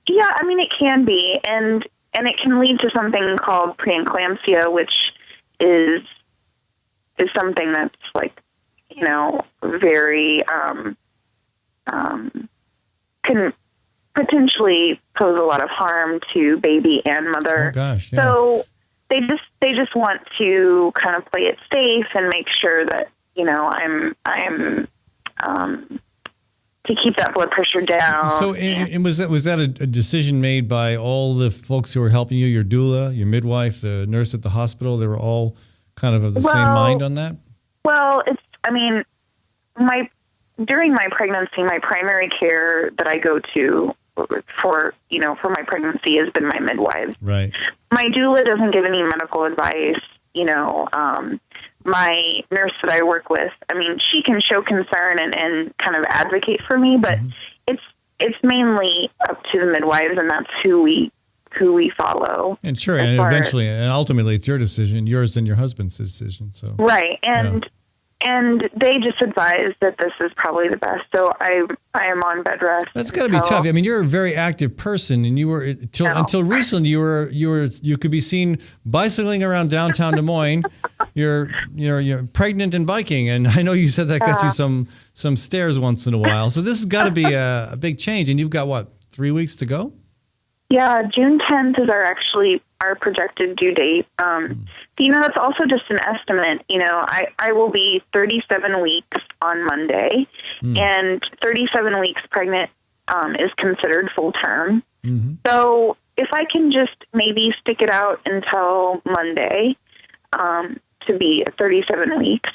Yeah, I mean it can be, and it can lead to something called preeclampsia, which is something that's like very can potentially pose a lot of harm to baby and mother. Oh gosh! Yeah. So they just want to kind of play it safe and make sure that I'm to keep that blood pressure down. So, and was that a decision made by all the folks who were helping you, your doula, your midwife, the nurse at the hospital? They were all kind of the same mind on that? Well, during my pregnancy, my primary care that I go to for my pregnancy has been my midwife. Right. My doula doesn't give any medical advice. My nurse that I work with, she can show concern and kind of advocate for me, but it's mainly up to the midwives, and that's who we follow. And sure, and eventually, and ultimately, it's your decision, yours and your husband's decision. So right, and they just advised that this is probably the best. So I am on bed rest. That's got to be tough. I mean, you're a very active person, and you were until recently you could be seen bicycling around downtown Des Moines. You're pregnant and biking, and I know you said that got you some stairs once in a while. So this has got to be a big change, and you've got what, 3 weeks to go? Yeah, June 10th is our projected due date. That's also just an estimate. I will be 37 weeks on Monday, and 37 weeks pregnant is considered full term. Mm-hmm. So if I can just maybe stick it out until Monday to be 37 weeks,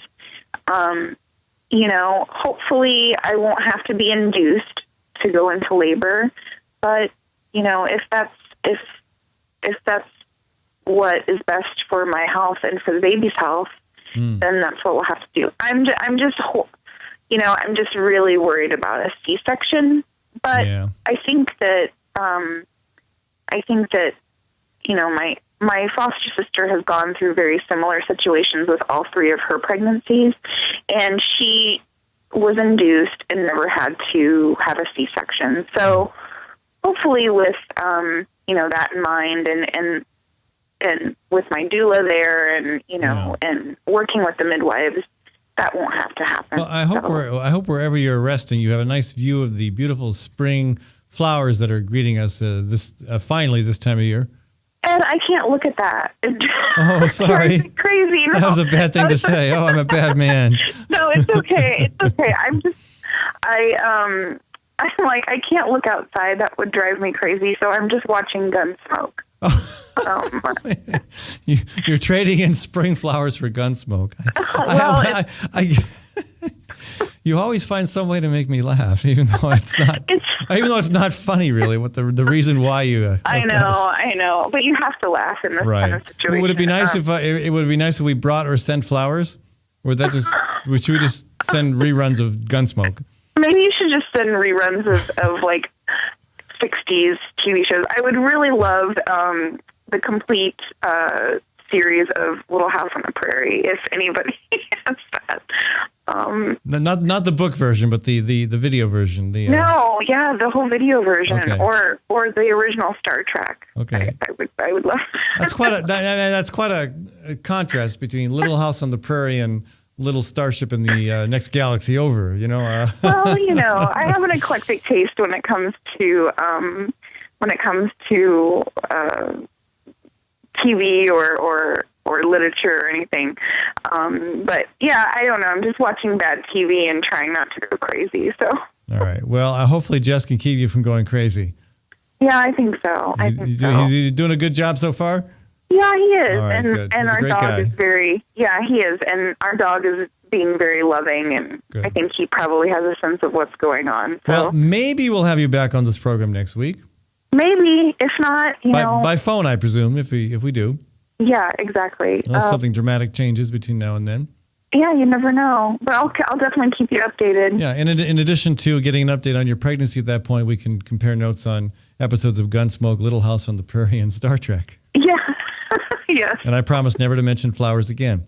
hopefully I won't have to be induced to go into labor. But if that's what is best for my health and for the baby's health, then that's what we'll have to do. I'm just really worried about a C-section, but I think that my foster sister has gone through very similar situations with all three of her pregnancies, and she was induced and never had to have a C-section. So hopefully with that in mind and with my doula there and and working with the midwives, that won't have to happen. Well, I hope wherever you're resting, you have a nice view of the beautiful spring flowers that are greeting us finally this time of year. And I can't look at that. Oh, sorry. Crazy. No. That was a bad thing to say. Oh, I'm a bad man. No, it's okay. It's okay. I'm like, I can't look outside. That would drive me crazy. So I'm just watching Gunsmoke. You're trading in spring flowers for Gunsmoke. You always find some way to make me laugh, even though it's not funny, really. What the reason why you? I know, but you have to laugh in this kind of situation. Would it be nice if we brought or sent flowers? Or should we just send reruns of Gunsmoke? Maybe you should just send reruns of like '60s TV shows. I would really love the complete series of Little House on the Prairie, if anybody has that. Not the book version, but the video version. The the whole video version, Okay. or the original Star Trek. Okay. I would love. That's quite a contrast between Little House on the Prairie and Little Starship in the next galaxy over. Well, I have an eclectic taste when it comes to TV or literature or anything. But yeah, I don't know. I'm just watching bad TV and trying not to go crazy. So. All right. Well, hopefully Jess can keep you from going crazy. Yeah, I think so. He's doing a good job so far? Yeah, he is. All right, good. And He's a our great dog guy. is he is. And our dog is being very loving, and Good. I think he probably has a sense of what's going on. So Well, maybe we'll have you back on this program next week. maybe, if not, By phone, I presume, if we do. yeah, exactly. Unless something dramatic changes between now and then. Yeah, you never know. But I'll definitely keep you updated. Yeah, and in addition to getting an update on your pregnancy at that point, we can compare notes on episodes of Gunsmoke, Little House on the Prairie, and Star Trek. Yeah. Yes. And I promise never to mention flowers again.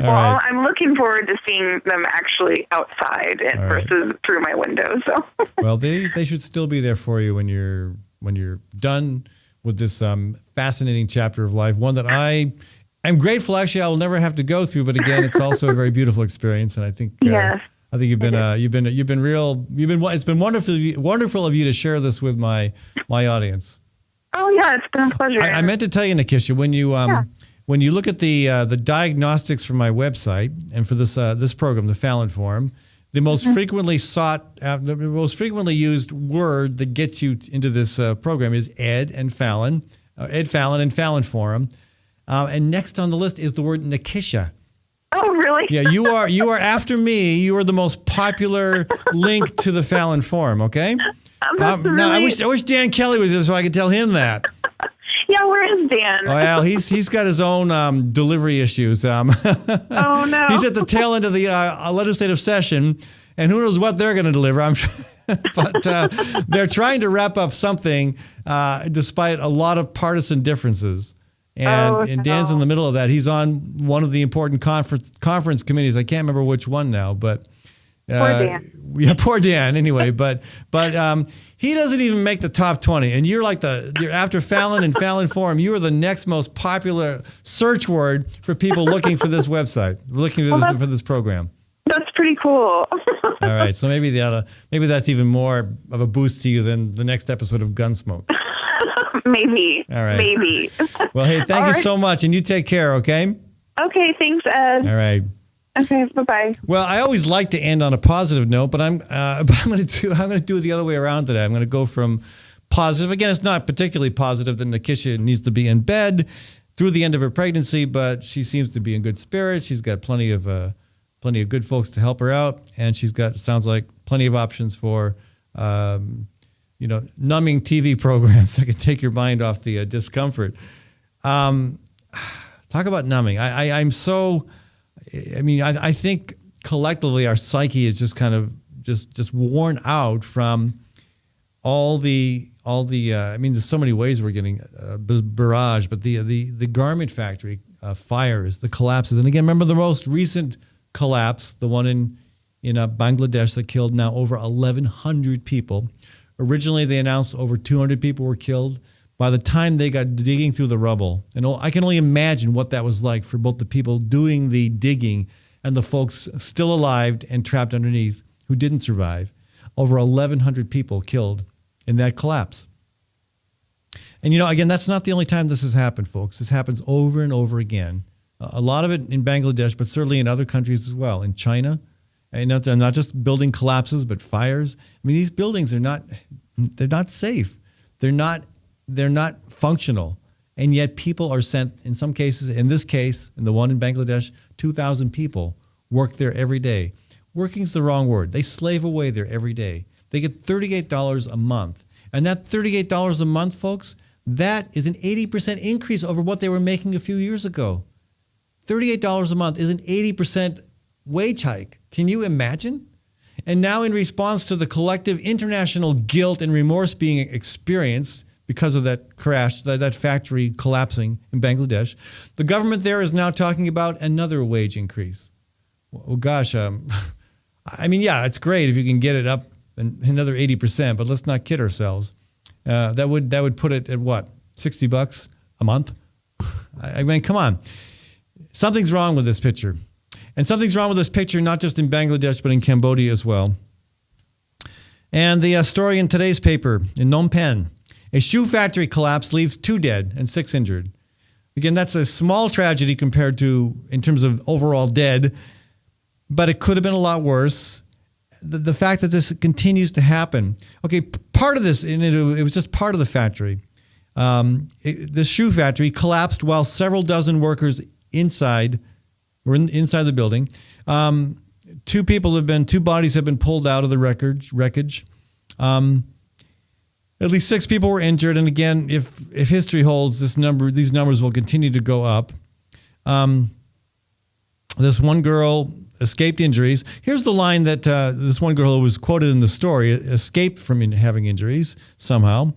Well, right. I'm looking forward to seeing them actually outside versus through my window. So. Well, they should still be there for you when you're done with this fascinating chapter of life. One that I'm grateful. Actually, I will never have to go through. But again, it's also a very beautiful experience, and I think Yes. I think it's been wonderful of you to share this with my audience. Oh yeah, it's been a pleasure. I meant to tell you, Nikisha, when you look at the diagnostics from my website and for this program, the Fallon Forum, the most frequently used word that gets you into this program is Ed Fallon and Fallon Forum, and next on the list is the word Nikisha. Oh, really? Yeah, you are after me. You are the most popular link to the Fallon Forum. Okay. Now I wish Dan Kelly was here so I could tell him that. Yeah, where is Dan? Well, he's got his own delivery issues. Oh no! He's at the tail end of the legislative session, and who knows what they're going to deliver. I'm sure, but they're trying to wrap up something despite a lot of partisan differences. And Dan's in the middle of that. He's on one of the important conference committees. I can't remember which one now, but poor Dan. Yeah, poor Dan. Anyway, but he doesn't even make the top 20. And you're you're after Fallon and Fallon Forum. You are the next most popular search word for people looking for this website, looking for this program. That's pretty cool. All right, so maybe that's even more of a boost to you than the next episode of Gunsmoke. Maybe. All right. Maybe. Well, hey, thank you so much, and you take care, okay? Okay, thanks, Ed. All right. Okay, bye-bye. Well, I always like to end on a positive note, but I'm going to do it the other way around today. I'm going to go from positive. Again, it's not particularly positive that Nikisha needs to be in bed through the end of her pregnancy, but she seems to be in good spirits. She's got plenty of good folks to help her out, and she's got, sounds like, plenty of options for numbing TV programs that can take your mind off the discomfort. Talk about numbing. I think collectively our psyche is just kind of just worn out from all the there's so many ways we're getting barrage, but the garment factory fires, the collapses. And again, remember the most recent collapse, the one in Bangladesh that killed now over 1,100 people. Originally, they announced over 200 people were killed. By the time they got digging through the rubble, and I can only imagine what that was like for both the people doing the digging and the folks still alive and trapped underneath who didn't survive. Over 1,100 people killed in that collapse. And, again, that's not the only time this has happened, folks. This happens over and over again. A lot of it in Bangladesh, but certainly in other countries as well. In China, and not just building collapses, but fires. These buildings they're not safe. They're not functional. And yet people are sent, in some cases, in this case, in the one in Bangladesh, 2,000 people work there every day. Working's the wrong word. They slave away there every day. They get $38 a month. And that $38 a month, folks, that is an 80% increase over what they were making a few years ago. $38 a month is an 80% wage hike. Can you imagine? And now, in response to the collective international guilt and remorse being experienced because of that crash, that factory collapsing in Bangladesh, the government there is now talking about another wage increase. Well, gosh, I mean, yeah, it's great if you can get it up another 80%, but let's not kid ourselves. That would put it at what, $60 a month? I mean, come on. Something's wrong with this picture. And something's wrong with this picture, not just in Bangladesh, but in Cambodia as well. And the story in today's paper, in Phnom Penh, a shoe factory collapse leaves 2 dead and 6 injured. Again, that's a small tragedy compared to, in terms of overall dead, but it could have been a lot worse. The fact that this continues to happen. Okay, part of this, and it was just part of the factory. The shoe factory collapsed while several dozen workers inside the building. 2 bodies have been pulled out of the wreckage. At least 6 people were injured. And again, if history holds, these numbers will continue to go up. This one girl escaped injuries. Here's the line that this one girl who was quoted in the story escaped from having injuries somehow.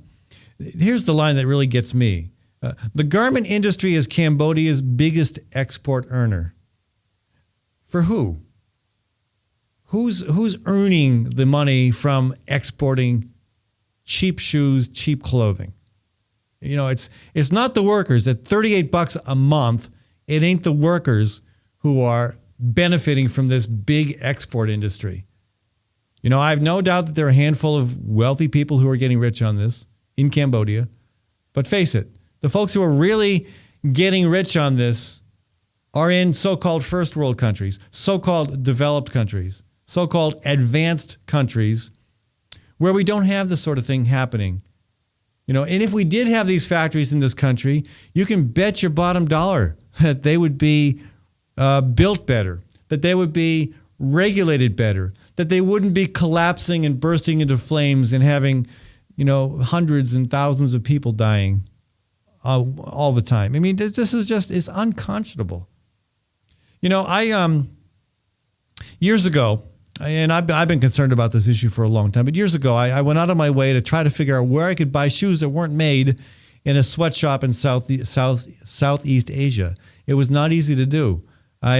Here's the line that really gets me. The garment industry is Cambodia's biggest export earner. For who? Who's earning the money from exporting cheap shoes, cheap clothing? You know, it's not the workers. At $38 a month, it ain't the workers who are benefiting from this big export industry. You know, I have no doubt that there are a handful of wealthy people who are getting rich on this in Cambodia. But face it, the folks who are really getting rich on this are in so-called first world countries, so-called developed countries, so-called advanced countries where we don't have this sort of thing happening. You know, and if we did have these factories in this country, you can bet your bottom dollar that they would be built better, that they would be regulated better, that they wouldn't be collapsing and bursting into flames and having, you know, hundreds and thousands of people dying all the time. I mean, this is just, it's unconscionable. You know, I years ago, and I've been concerned about this issue for a long time, but years ago, I went out of my way to try to figure out where I could buy shoes that weren't made in a sweatshop in Southeast Asia. It was not easy to do. I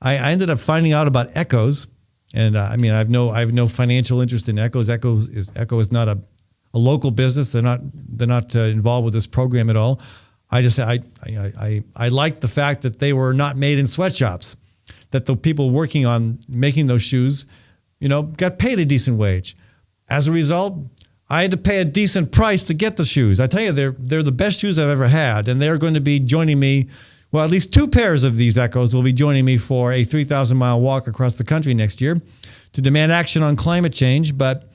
ended up finding out about Echoes, and I mean, I have no financial interest in Echoes. Echo is not a local business. They're not involved with this program at all. I liked the fact that they were not made in sweatshops, that the people working on making those shoes, you know, got paid a decent wage. As a result, I had to pay a decent price to get the shoes. I tell you, they're the best shoes I've ever had, and they're going to be joining me. Well, at least 2 pairs of these Echoes will be joining me for a 3,000-mile walk across the country next year to demand action on climate change. But,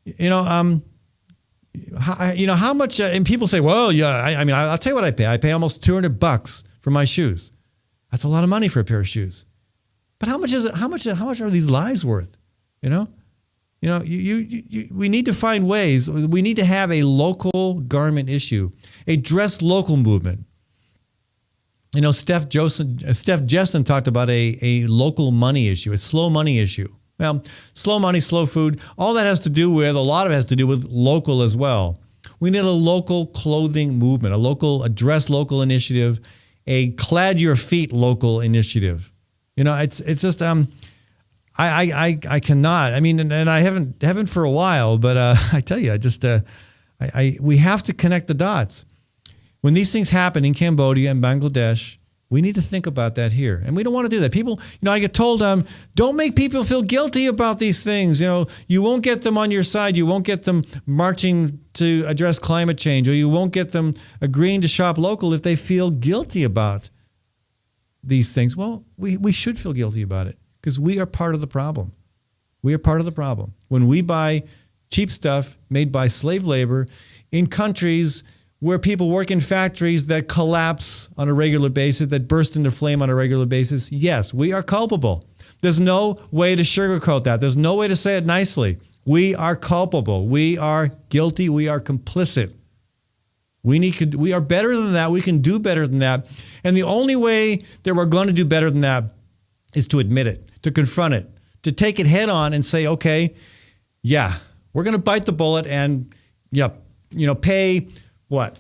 you know, how much? And people say, well, yeah, I mean, I'll tell you what I pay. I pay almost $200 for my shoes. That's a lot of money for a pair of shoes. But how much is it? How much are these lives worth? You know, we need to find ways. We need to have a local garment issue, a dress local movement. You know, Steph Jessen talked about a local money issue, a slow money issue. Well, slow money, slow food, all that has to do with, a lot of it has to do with local as well. We need a local clothing movement, a dress local initiative, a clad your feet local initiative. You know, it's just, I cannot, I mean, and I haven't for a while, but I tell you, we have to connect the dots. When these things happen in Cambodia and Bangladesh, we need to think about that here. And we don't want to do that. People, you know, I get told, don't make people feel guilty about these things. You know, you won't get them on your side. You won't get them marching to address climate change, or you won't get them agreeing to shop local if they feel guilty about these things. Well, we should feel guilty about it because we are part of the problem. We are part of the problem. When we buy cheap stuff made by slave labor in countries where people work in factories that collapse on a regular basis, that burst into flame on a regular basis, yes, we are culpable. There's no way to sugarcoat that. There's no way to say it nicely. We are culpable. We are guilty. We are complicit. We are better than that. We can do better than that. And the only way that we're going to do better than that is to admit it, to confront it, to take it head on and say, okay, yeah, we're going to bite the bullet and pay what?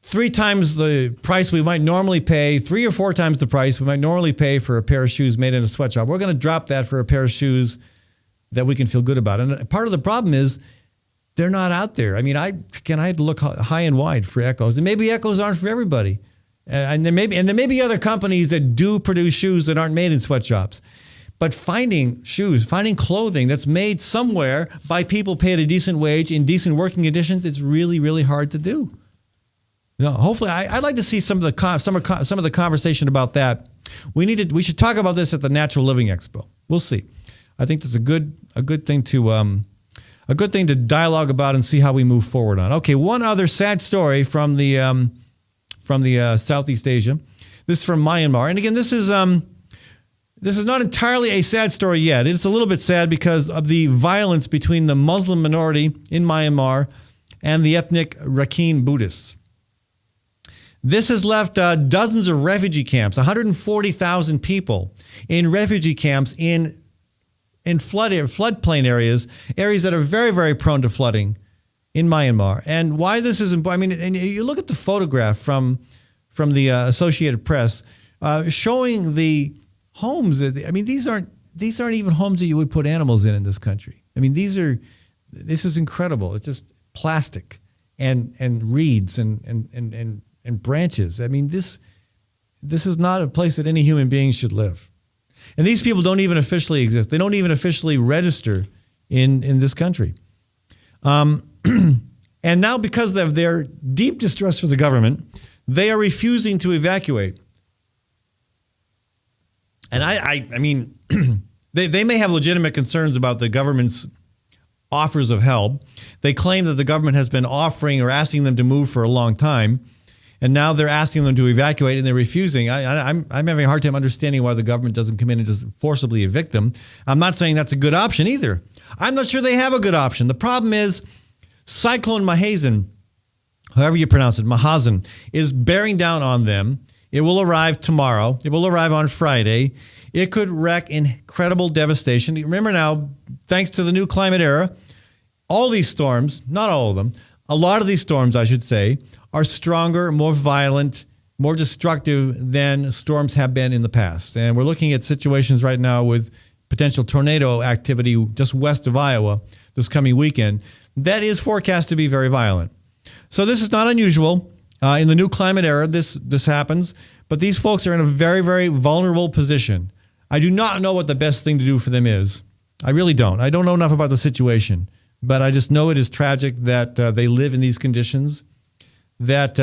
3 times the price we might normally pay, 3 or 4 times the price we might normally pay for a pair of shoes made in a sweatshop. We're going to drop that for a pair of shoes that we can feel good about. And part of the problem is they're not out there. I mean, I had to look high and wide for Echoes, and maybe Echoes aren't for everybody. And there may be other companies that do produce shoes that aren't made in sweatshops. But finding clothing that's made somewhere by people paid a decent wage in decent working conditions, it's really, really hard to do. Hopefully, I'd like to see some of the conversation about that. We should talk about this at the Natural Living Expo. We'll see. I think that's a good thing to dialogue about and see how we move forward on. Okay, one other sad story from the Southeast Asia. This is from Myanmar, and again, this is not entirely a sad story yet. It's a little bit sad because of the violence between the Muslim minority in Myanmar and the ethnic Rakhine Buddhists. This has left dozens of refugee camps, 140,000 people in refugee camps in floodplain areas that are very, very prone to flooding in Myanmar. And why this is important, I mean, and you look at the photograph from the Associated Press showing the homes. I mean, these aren't even homes that you would put animals in this country. I mean, this is incredible. It's just plastic and reeds and branches. I mean, this is not a place that any human being should live. And these people don't even officially exist. They don't even officially register in this country. And now, because of their deep distrust for the government, they are refusing to evacuate. And I mean, they may have legitimate concerns about the government's offers of help. They claim that the government has been offering or asking them to move for a long time. And now they're asking them to evacuate, and they're refusing. I'm having a hard time understanding why the government doesn't come in and just forcibly evict them. I'm not saying that's a good option either. I'm not sure they have a good option. The problem is Cyclone Mahazen, however you pronounce it, Mahazen, is bearing down on them. It will arrive tomorrow. It will arrive on Friday. It could wreak incredible devastation. Remember now, thanks to the new climate era, all these storms, not all of them, a lot of these storms, I should say, are stronger, more violent, more destructive than storms have been in the past. And we're looking at situations right now with potential tornado activity just west of Iowa this coming weekend that is forecast to be very violent. So this is not unusual. In the new climate era, this happens. But these folks are in a very, very vulnerable position. I do not know what the best thing to do for them is. I really don't. I don't know enough about the situation. But I just know it is tragic that they live in these conditions. That,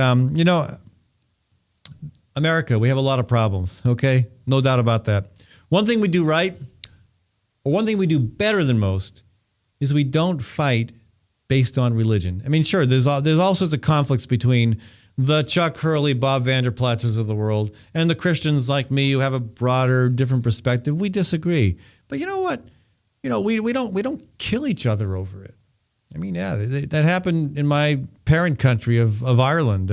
America, we have a lot of problems, okay? No doubt about that. One thing we do right, or one thing we do better than most, is we don't fight based on religion. I mean, sure, there's all sorts of conflicts between the Chuck Hurley, Bob Vander Platzes of the world and the Christians like me who have a broader, different perspective. We disagree. But you know what? We don't kill each other over it. I mean, yeah, that happened in my parent country of Ireland.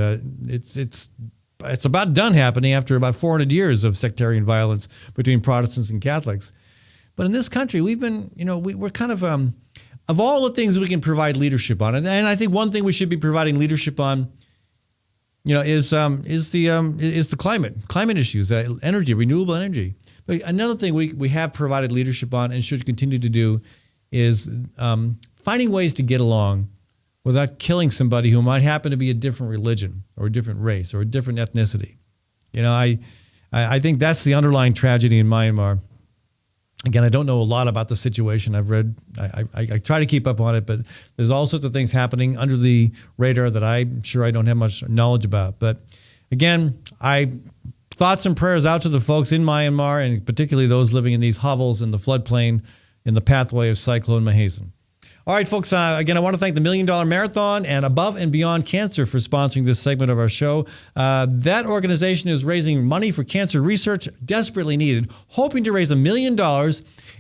It's about done happening after about 400 years of sectarian violence between Protestants and Catholics. But in this country, we've been, we're kind of all the things we can provide leadership on, and I think one thing we should be providing leadership on, is the climate issues, energy, renewable energy. But another thing we have provided leadership on and should continue to do is finding ways to get along without killing somebody who might happen to be a different religion or a different race or a different ethnicity. I think that's the underlying tragedy in Myanmar. Again, I don't know a lot about the situation. I've read, I try to keep up on it, but there's all sorts of things happening under the radar that I'm sure I don't have much knowledge about. But again, thoughts and prayers out to the folks in Myanmar, and particularly those living in these hovels in the floodplain in the pathway of Cyclone Mahazen. All right, folks, again, I want to thank the $1 Million Marathon and Above and Beyond Cancer for sponsoring this segment of our show. That organization is raising money for cancer research desperately needed, hoping to raise $1 million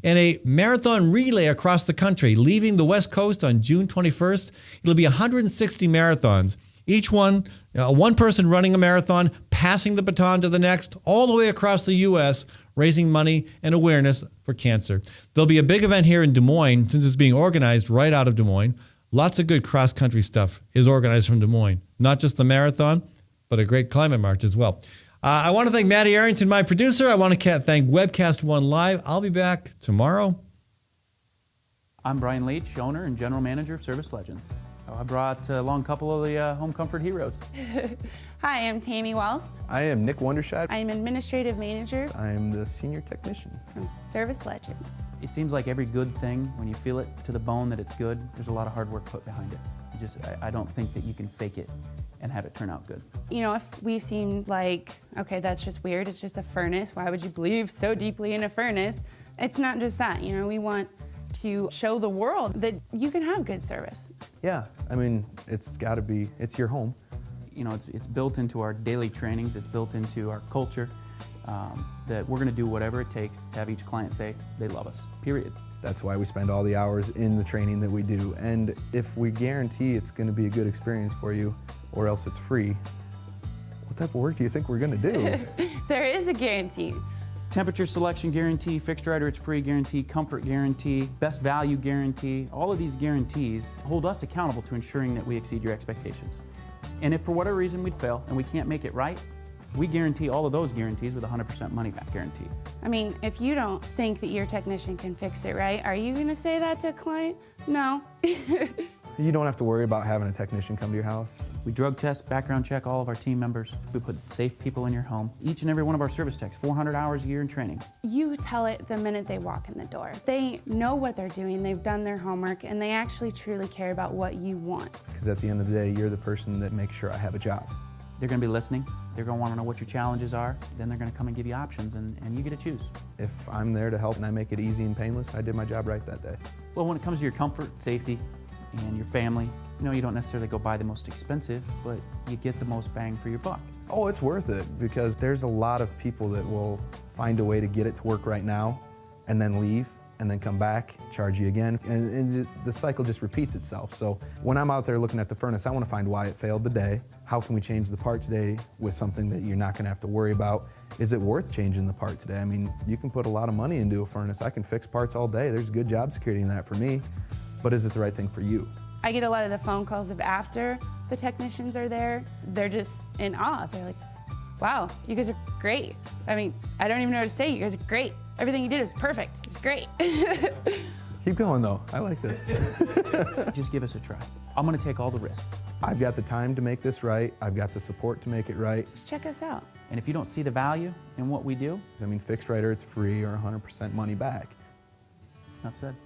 in a marathon relay across the country, leaving the West Coast on June 21st. It'll be 160 marathons, each one person running a marathon, passing the baton to the next, all the way across the U.S., raising money and awareness for cancer. There'll be a big event here in Des Moines since it's being organized right out of Des Moines. Lots of good cross-country stuff is organized from Des Moines. Not just the marathon, but a great climate march as well. I want to thank Maddie Arrington, my producer. I want to thank Webcast One Live. I'll be back tomorrow. I'm Brian Leach, owner and general manager of Service Legends. I brought along a couple of the home comfort heroes. Hi, I'm Tammy Wells. I am Nick Wondershot. I'm administrative manager. I am the senior technician from Service Legends. It seems like every good thing, when you feel it to the bone that it's good, there's a lot of hard work put behind it. I don't think that you can fake it and have it turn out good. You know, if we seem like, okay, that's just weird, it's just a furnace, why would you believe so deeply in a furnace? It's not just that, you know, we want to show the world that you can have good service. Yeah, I mean, it's got to be, it's your home. You know, it's built into our daily trainings, it's built into our culture, that we're going to do whatever it takes to have each client say they love us, period. That's why we spend all the hours in the training that we do. And if we guarantee it's going to be a good experience for you, or else it's free, what type of work do you think we're going to do? There is a guarantee. Temperature selection guarantee, fixed right or it's free guarantee, comfort guarantee, best value guarantee. All of these guarantees hold us accountable to ensuring that we exceed your expectations. And if for whatever reason we'd fail and we can't make it right, we guarantee all of those guarantees with a 100% money back guarantee. I mean, if you don't think that your technician can fix it right, are you going to say that to a client? No. You don't have to worry about having a technician come to your house. We drug test, background check all of our team members. We put safe people in your home. Each and every one of our service techs, 400 hours a year in training. You tell it the minute they walk in the door. They know what they're doing, they've done their homework, and they actually truly care about what you want. Because at the end of the day, you're the person that makes sure I have a job. They're going to be listening. They're going to want to know what your challenges are. Then they're going to come and give you options, and you get to choose. If I'm there to help and I make it easy and painless, I did my job right that day. Well, when it comes to your comfort, safety, and your family, you know, you don't necessarily go buy the most expensive, but you get the most bang for your buck. Oh, it's worth it, because there's a lot of people that will find a way to get it to work right now and then leave and then come back, charge you again, and the cycle just repeats itself. So when I'm out there looking at the furnace, I want to find why it failed today. How can we change the part today with something that you're not going to have to worry about? Is it worth changing the part today? I mean, you can put a lot of money into a furnace. I can fix parts all day. There's good job security in that for me. But is it the right thing for you? I get a lot of the phone calls of after the technicians are there. They're just in awe. They're like, wow, you guys are great. I mean, I don't even know what to say. You guys are great. Everything you did was perfect. It was great. Keep going, though. I like this. Just give us a try. I'm going to take all the risk. I've got the time to make this right. I've got the support to make it right. Just check us out. And if you don't see the value in what we do, I mean, fixed right or it's free or 100% money back. Enough said.